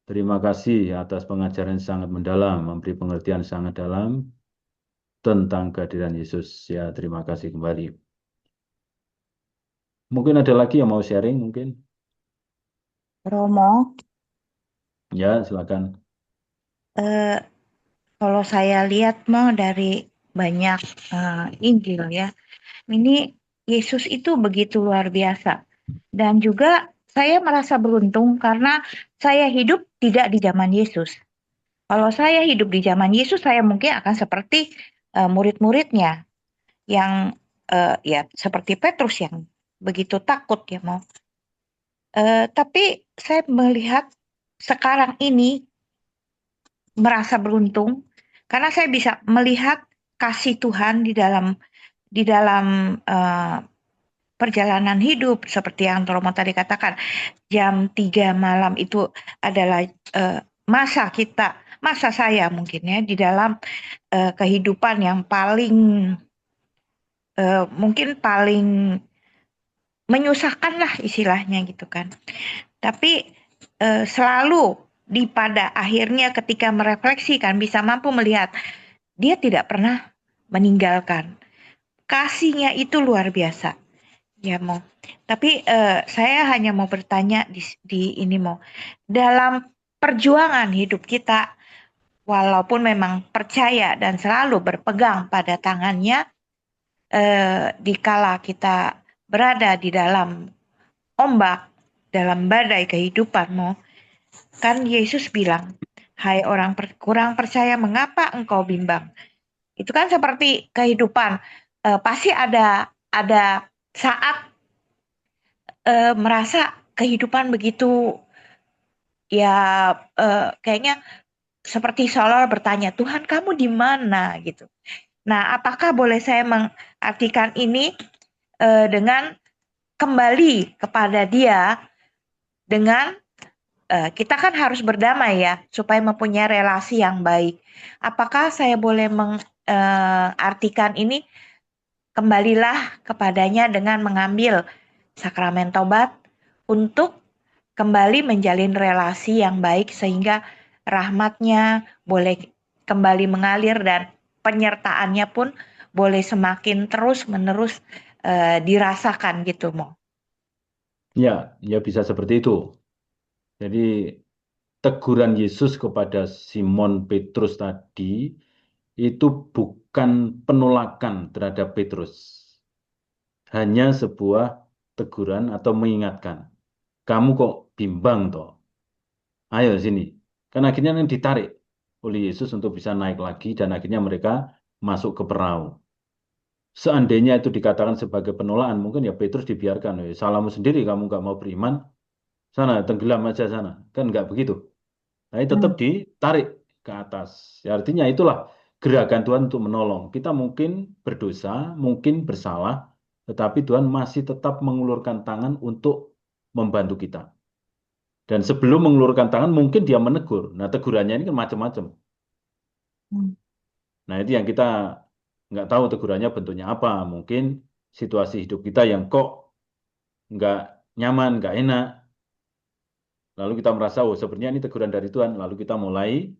Terima kasih atas pengajaran yang sangat mendalam, memberi pengertian sangat dalam tentang kehadiran Yesus. Ya, terima kasih kembali. Mungkin ada lagi yang mau sharing mungkin? Romo, Ya, silakan. kalau saya lihat dari banyak Injil ya, ini Yesus itu begitu luar biasa. Dan juga saya merasa beruntung karena saya hidup tidak di zaman Yesus. Kalau saya hidup di zaman Yesus, saya mungkin akan seperti murid-muridnya yang ya seperti Petrus yang begitu takut ya mau. Tapi saya melihat sekarang ini merasa beruntung karena saya bisa melihat kasih Tuhan di dalam perjalanan hidup seperti yang Romo tadi katakan. Jam 3 malam itu adalah masa saya mungkin ya di dalam kehidupan yang paling mungkin paling menyusahkan lah istilahnya gitu kan. Tapi selalu pada akhirnya ketika merefleksikan bisa mampu melihat dia tidak pernah meninggalkan. Kasihnya itu luar biasa. Ya mau. Tapi saya hanya mau bertanya di ini mau. Dalam perjuangan hidup kita, walaupun memang percaya dan selalu berpegang pada tangannya, dikala kita berada di dalam ombak, dalam badai kehidupanmu, kan Yesus bilang, hai orang kurang percaya, mengapa engkau bimbang? Itu kan seperti kehidupan. Pasti ada saat merasa kehidupan begitu ya kayaknya seperti seolah bertanya, Tuhan kamu di mana gitu. Nah, apakah boleh saya mengartikan ini dengan kembali kepada Dia dengan kita kan harus berdamai ya supaya mempunyai relasi yang baik. Apakah saya boleh mengartikan ini kembalilah kepadanya dengan mengambil sakramen tobat untuk kembali menjalin relasi yang baik sehingga rahmatnya boleh kembali mengalir dan penyertaannya pun boleh semakin terus-menerus dirasakan gitu, Mo. Ya, ya bisa seperti itu. Jadi teguran Yesus kepada Simon Petrus tadi itu bukan penolakan terhadap Petrus. Hanya sebuah teguran atau mengingatkan. Kamu kok bimbang toh? Ayo sini. Kan akhirnya yang ditarik oleh Yesus untuk bisa naik lagi dan akhirnya mereka masuk ke perahu. Seandainya itu dikatakan sebagai penolakan, mungkin ya Petrus dibiarkan. Salahmu sendiri, kamu nggak mau beriman, sana tenggelam aja sana. Kan nggak begitu. Nah, tetap ditarik ke atas. Ya, artinya itulah gerakan Tuhan untuk menolong. Kita mungkin berdosa, mungkin bersalah, tetapi Tuhan masih tetap mengulurkan tangan untuk membantu kita. Dan sebelum mengulurkan tangan, mungkin dia menegur. Nah, tegurannya ini kan macam-macam. Nah, itu yang kita nggak tahu tegurannya bentuknya apa. Mungkin situasi hidup kita yang kok nggak nyaman, nggak enak. Lalu kita merasa, oh sebenarnya ini teguran dari Tuhan. Lalu kita mulai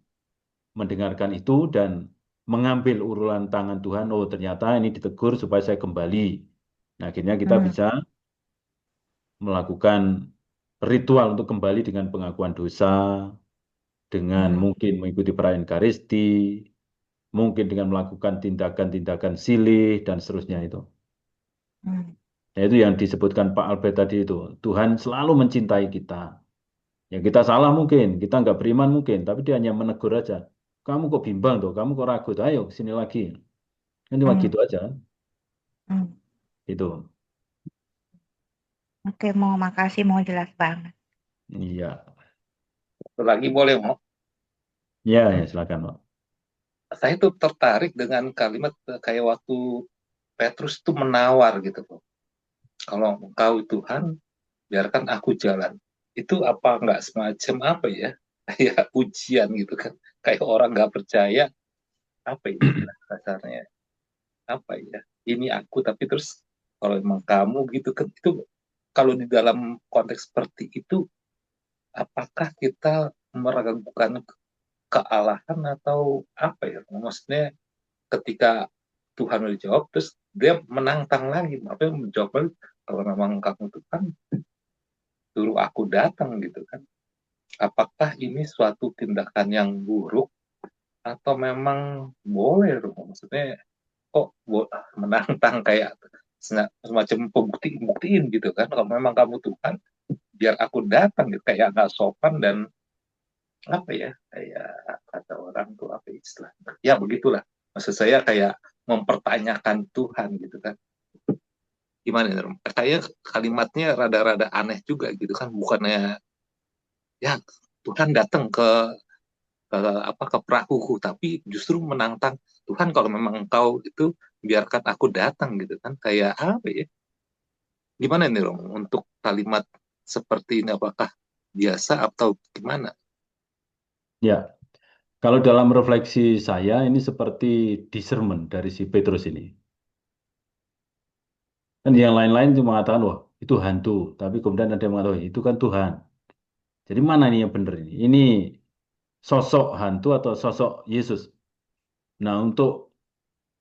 mendengarkan itu dan mengambil urulan tangan Tuhan. Oh ternyata ini ditegur supaya saya kembali. Nah, akhirnya kita bisa melakukan ritual untuk kembali dengan pengakuan dosa, dengan mungkin mengikuti perayaan Ekaristi, mungkin dengan melakukan tindakan-tindakan silih dan seterusnya itu. Nah, itu yang disebutkan Pak Albert tadi itu. Tuhan selalu mencintai kita. Ya kita salah mungkin, kita nggak beriman mungkin, tapi dia hanya menegur aja. Kamu kok bimbang tuh, kamu kok ragu tuh, ayo sini lagi. Kan cuma gitu aja. Itu. Oke, mau makasih, mau jelas banget. Iya. Satu lagi boleh, Mo? Ya, ya silakan, Pak. Saya tuh tertarik dengan kalimat kayak waktu Petrus tuh menawar gitu, Pak. Kalau engkau Tuhan, biarkan aku jalan. Itu apa nggak semacam apa ya? Kayak ujian gitu kan. Kayak orang nggak percaya, apa ya kasarnya? Apa ya? Ini aku, tapi terus kalau emang kamu gitu kan, itu kalau di dalam konteks seperti itu, apakah kita meragukan kealahan atau apa ya? Maksudnya ketika Tuhan udah jawab, terus dia menantang lagi. Apa yang menjawab lagi? Kalau memang kamu Tuhan, suruh aku datang gitu kan. Apakah ini suatu tindakan yang buruk atau memang boleh? Maksudnya kok menantang kayak semacam buktiin gitu kan. Kalau memang kamu Tuhan, biar aku datang gitu. Kayak nggak sopan dan apa ya, kayak kata orang tuh apa istilahnya. Ya begitulah. Maksud saya kayak mempertanyakan Tuhan gitu kan. Gimana ya? Kayak kalimatnya rada-rada aneh juga gitu kan. Bukannya ya Tuhan datang ke perahuku, tapi justru menantang Tuhan kalau memang engkau itu biarkan aku datang gitu kan. Kayak apa ya? Gimana nih Rom untuk kalimat seperti ini, apakah biasa atau gimana? Ya, kalau dalam refleksi saya ini seperti discernment dari si Petrus ini. Kan yang lain-lain cuma mengatakan, wah itu hantu. Tapi kemudian ada yang mengatakan, itu kan Tuhan. Jadi mana nih yang benar ini? Ini sosok hantu atau sosok Yesus? Nah, untuk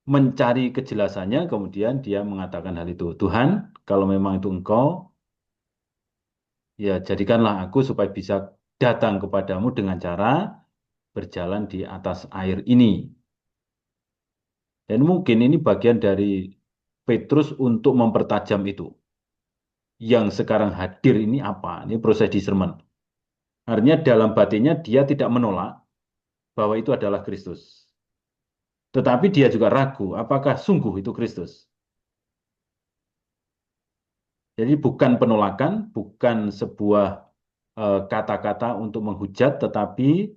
mencari kejelasannya, kemudian dia mengatakan hal itu. Tuhan, kalau memang itu engkau, ya jadikanlah aku supaya bisa datang kepadamu dengan cara berjalan di atas air ini. Dan mungkin ini bagian dari Petrus untuk mempertajam itu. Yang sekarang hadir ini apa? Ini proses discernment. Artinya dalam batinnya dia tidak menolak bahwa itu adalah Kristus. Tetapi dia juga ragu apakah sungguh itu Kristus. Jadi bukan penolakan, bukan sebuah kata-kata untuk menghujat, tetapi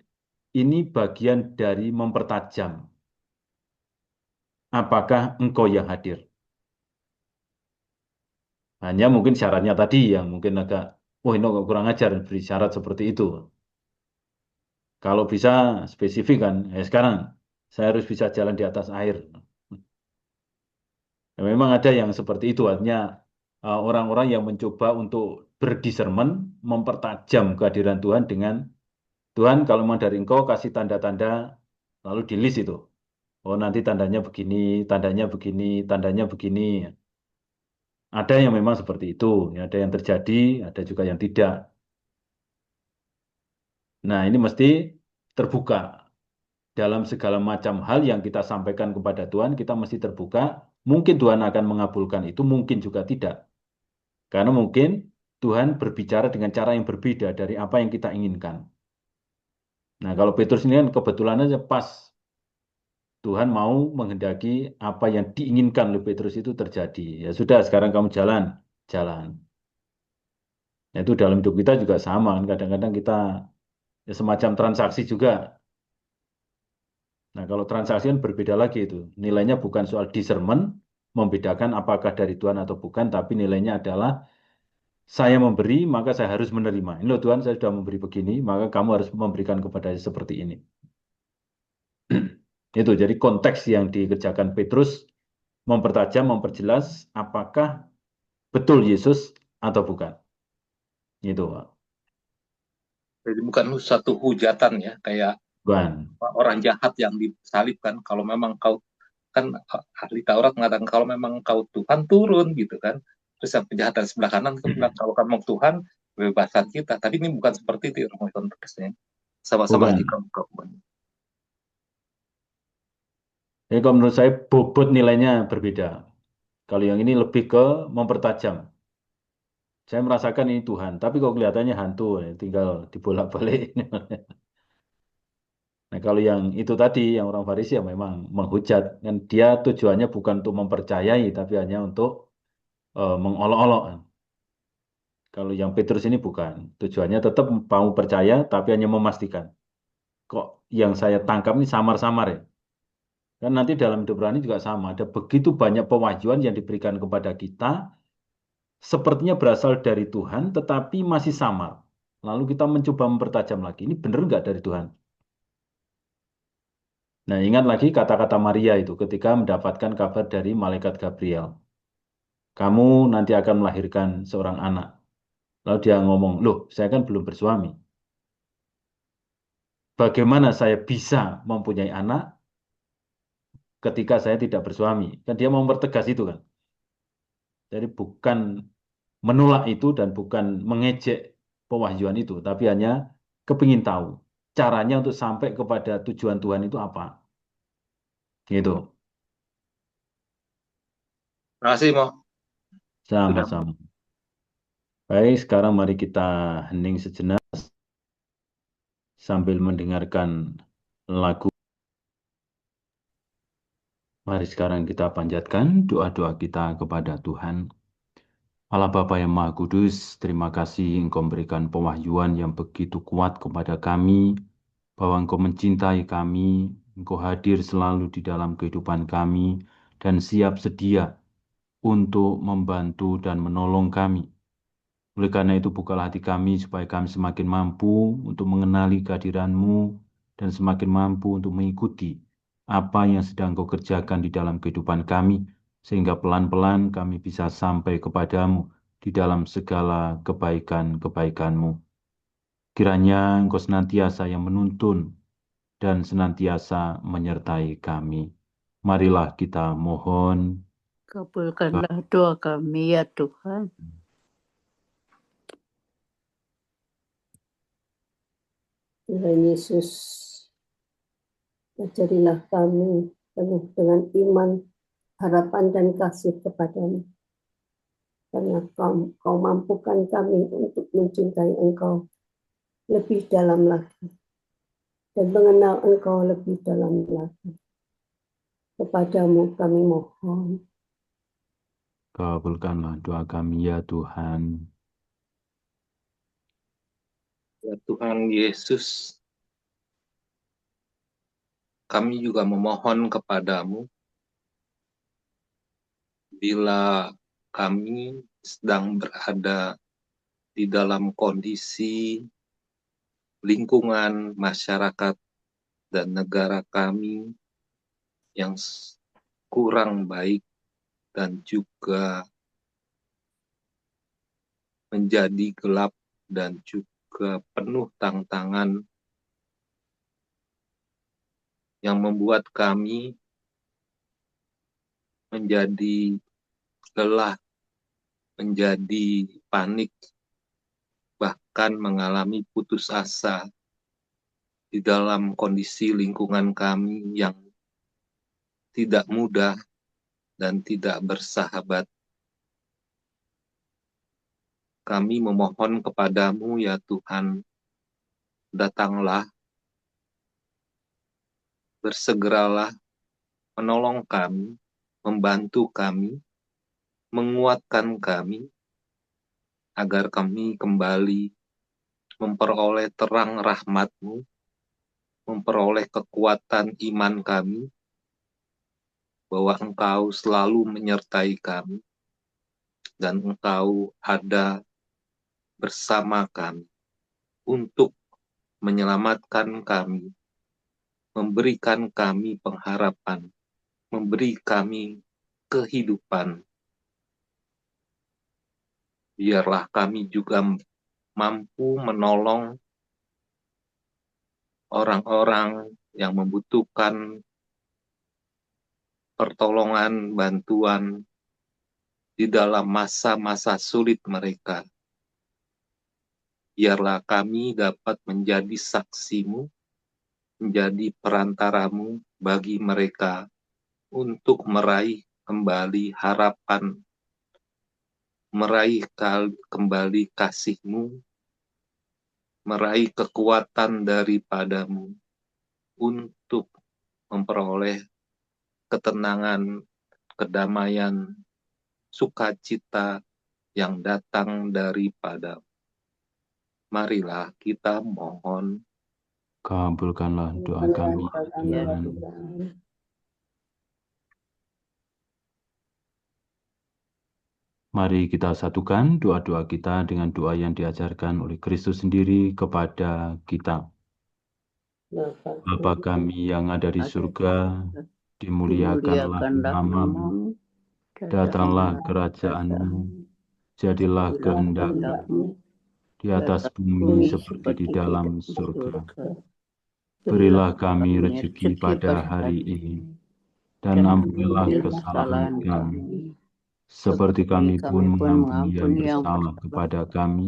ini bagian dari mempertajam. Apakah engkau yang hadir? Hanya mungkin syaratnya tadi yang mungkin agak, wah ini kok kurang ajar beri syarat seperti itu. Kalau bisa spesifik kan, sekarang saya harus bisa jalan di atas air. Ya, memang ada yang seperti itu, artinya orang-orang yang mencoba untuk berdiscernment, mempertajam kehadiran Tuhan dengan Tuhan kalau memang dari engkau kasih tanda-tanda, lalu di list itu. Oh nanti tandanya begini, tandanya begini, tandanya begini. Ada yang memang seperti itu, ya, ada yang terjadi, ada juga yang tidak. Nah ini mesti terbuka. Dalam segala macam hal yang kita sampaikan kepada Tuhan, kita mesti terbuka. Mungkin Tuhan akan mengabulkan itu, mungkin juga tidak. Karena mungkin Tuhan berbicara dengan cara yang berbeda dari apa yang kita inginkan. Nah, kalau Petrus ini kan kebetulan aja pas Tuhan mau menghendaki apa yang diinginkan oleh Petrus itu terjadi. Ya sudah, sekarang kamu jalan, jalan. Nah, itu dalam hidup kita juga sama. Kadang-kadang kita ya, semacam transaksi juga. Nah, kalau transaksi kan berbeda lagi itu. Nilainya bukan soal discernment, membedakan apakah dari Tuhan atau bukan, tapi nilainya adalah saya memberi, maka saya harus menerima. Ini loh Tuhan, saya sudah memberi begini, maka kamu harus memberikan kepada saya seperti ini. Itu jadi konteks yang dikerjakan Petrus mempertajam, memperjelas apakah betul Yesus atau bukan. Itu, Pak. Jadi bukan satu hujatan ya, kayak Bukan. orang jahat yang disalibkan. Kalau memang kau, kan ahli Taurat mengatakan kalau memang kau Tuhan turun gitu kan. Terus yang kejahatan sebelah kanan itu bilang kalau kamu Tuhan bebaskan kita. Tapi ini bukan seperti itu konteksnya. Sama-sama Bukan. aja kau. Jadi kalau menurut saya bobot nilainya berbeda. Kalau yang ini lebih ke mempertajam. Saya merasakan ini Tuhan, tapi kok kelihatannya hantu, ya, tinggal dibolak-balik. Nah, kalau yang itu tadi, yang orang Farisi ya memang menghujat. Dan dia tujuannya bukan untuk mempercayai, tapi hanya untuk mengolok-olok. Kalau yang Petrus ini bukan. Tujuannya tetap mau percaya, tapi hanya memastikan. Kok yang saya tangkap ini samar-samar ya? Kan nanti dalam hidup rohani juga sama. Ada begitu banyak pewahyuan yang diberikan kepada kita, sepertinya berasal dari Tuhan, tetapi masih samar. Lalu kita mencoba mempertajam lagi. Ini benar nggak dari Tuhan? Nah, ingat lagi kata-kata Maria itu ketika mendapatkan kabar dari malaikat Gabriel. Kamu nanti akan melahirkan seorang anak. Lalu dia ngomong, loh, saya kan belum bersuami. Bagaimana saya bisa mempunyai anak ketika saya tidak bersuami? Kan dia mau mempertegas itu kan. Jadi bukan menolak itu dan bukan mengejek pewahyuan itu, tapi hanya kepingin tahu caranya untuk sampai kepada tujuan Tuhan itu apa. Gitu. Terima kasih, Mo. Sudah. Sama-sama. Baik, sekarang mari kita hening sejenak sambil mendengarkan lagu. Mari sekarang kita panjatkan doa-doa kita kepada Tuhan. Allah Bapa yang Maha Kudus, terima kasih Engkau memberikan pewahyuan yang begitu kuat kepada kami, bahwa Engkau mencintai kami, Engkau hadir selalu di dalam kehidupan kami, dan siap sedia untuk membantu dan menolong kami. Oleh karena itu, bukalah hati kami supaya kami semakin mampu untuk mengenali kehadiran-Mu dan semakin mampu untuk mengikuti apa yang sedang Kau kerjakan di dalam kehidupan kami, sehingga pelan-pelan kami bisa sampai kepadamu di dalam segala kebaikan-kebaikan-Mu. Kiranya Engkau senantiasa yang menuntun dan senantiasa menyertai kami. Marilah kita mohon. Kabulkanlah doa kami ya Tuhan. Tuhan Yesus, ajarilah kami penuh dengan iman, harapan, dan kasih kepadamu. Karena kau mampukan kami untuk mencintai Engkau lebih dalam lagi dan mengenal Engkau lebih dalam lagi. Kepadamu kami mohon. Kabulkanlah doa kami ya Tuhan. Ya Tuhan Yesus, kami juga memohon kepadamu, bila kami sedang berada di dalam kondisi lingkungan masyarakat dan negara kami yang kurang baik dan juga menjadi gelap dan juga penuh tantangan yang membuat kami menjadi lelah, menjadi panik, bahkan mengalami putus asa di dalam kondisi lingkungan kami yang tidak mudah dan tidak bersahabat. Kami memohon kepadamu ya Tuhan, datanglah, bersegeralah menolong kami, membantu kami, menguatkan kami, agar kami kembali memperoleh terang rahmat-Mu, memperoleh kekuatan iman kami, bahwa Engkau selalu menyertai kami, dan Engkau ada bersama kami untuk menyelamatkan kami, memberikan kami pengharapan, memberi kami kehidupan. Biarlah kami juga mampu menolong orang-orang yang membutuhkan pertolongan, bantuan di dalam masa-masa sulit mereka. Biarlah kami dapat menjadi saksi-Mu, menjadi perantara-Mu bagi mereka untuk meraih kembali harapan, meraih kembali kasih-Mu, meraih kekuatan daripada-Mu untuk memperoleh ketenangan, kedamaian, sukacita yang datang daripada. Marilah kita mohon. Kabulkanlah doa kami, Tuhan. Mari kita satukan doa-doa kita dengan doa yang diajarkan oleh Kristus sendiri kepada kita. Bapa kami yang ada di surga, dimuliakanlah nama-Mu, datanglah kerajaan-Mu, jadilah kehendak-Mu di atas bumi seperti di dalam surga. Berilah kami rezeki pada hari ini, dan ampunilah kesalahan kami, seperti kami pun mengampuni yang bersalah kepada kami,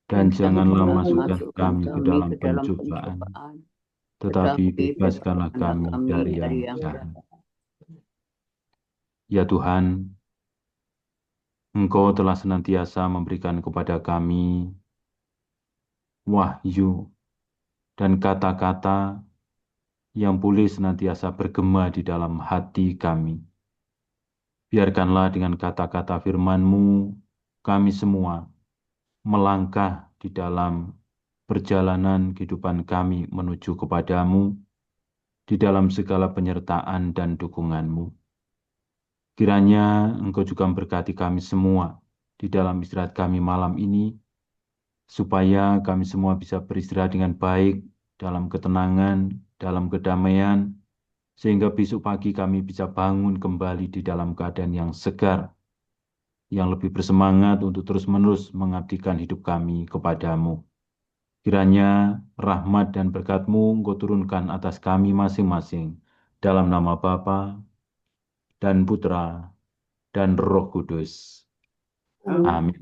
dan janganlah masukkan kami ke dalam pencobaan, tetapi bebaskanlah kami dari yang jahat. Ya Tuhan, Engkau telah senantiasa memberikan kepada kami wahyu dan kata-kata yang boleh senantiasa bergema di dalam hati kami. Biarkanlah dengan kata-kata firman-Mu, kami semua melangkah di dalam perjalanan kehidupan kami menuju kepada-Mu, di dalam segala penyertaan dan dukungan-Mu. Kiranya Engkau juga memberkati kami semua di dalam istirahat kami malam ini, supaya kami semua bisa beristirahat dengan baik, dalam ketenangan, dalam kedamaian, sehingga besok pagi kami bisa bangun kembali di dalam keadaan yang segar, yang lebih bersemangat untuk terus-menerus mengabdikan hidup kami kepada-Mu. Kiranya rahmat dan berkat-Mu Engkau turunkan atas kami masing-masing, dalam nama Bapa dan Putra dan Roh Kudus. Amin.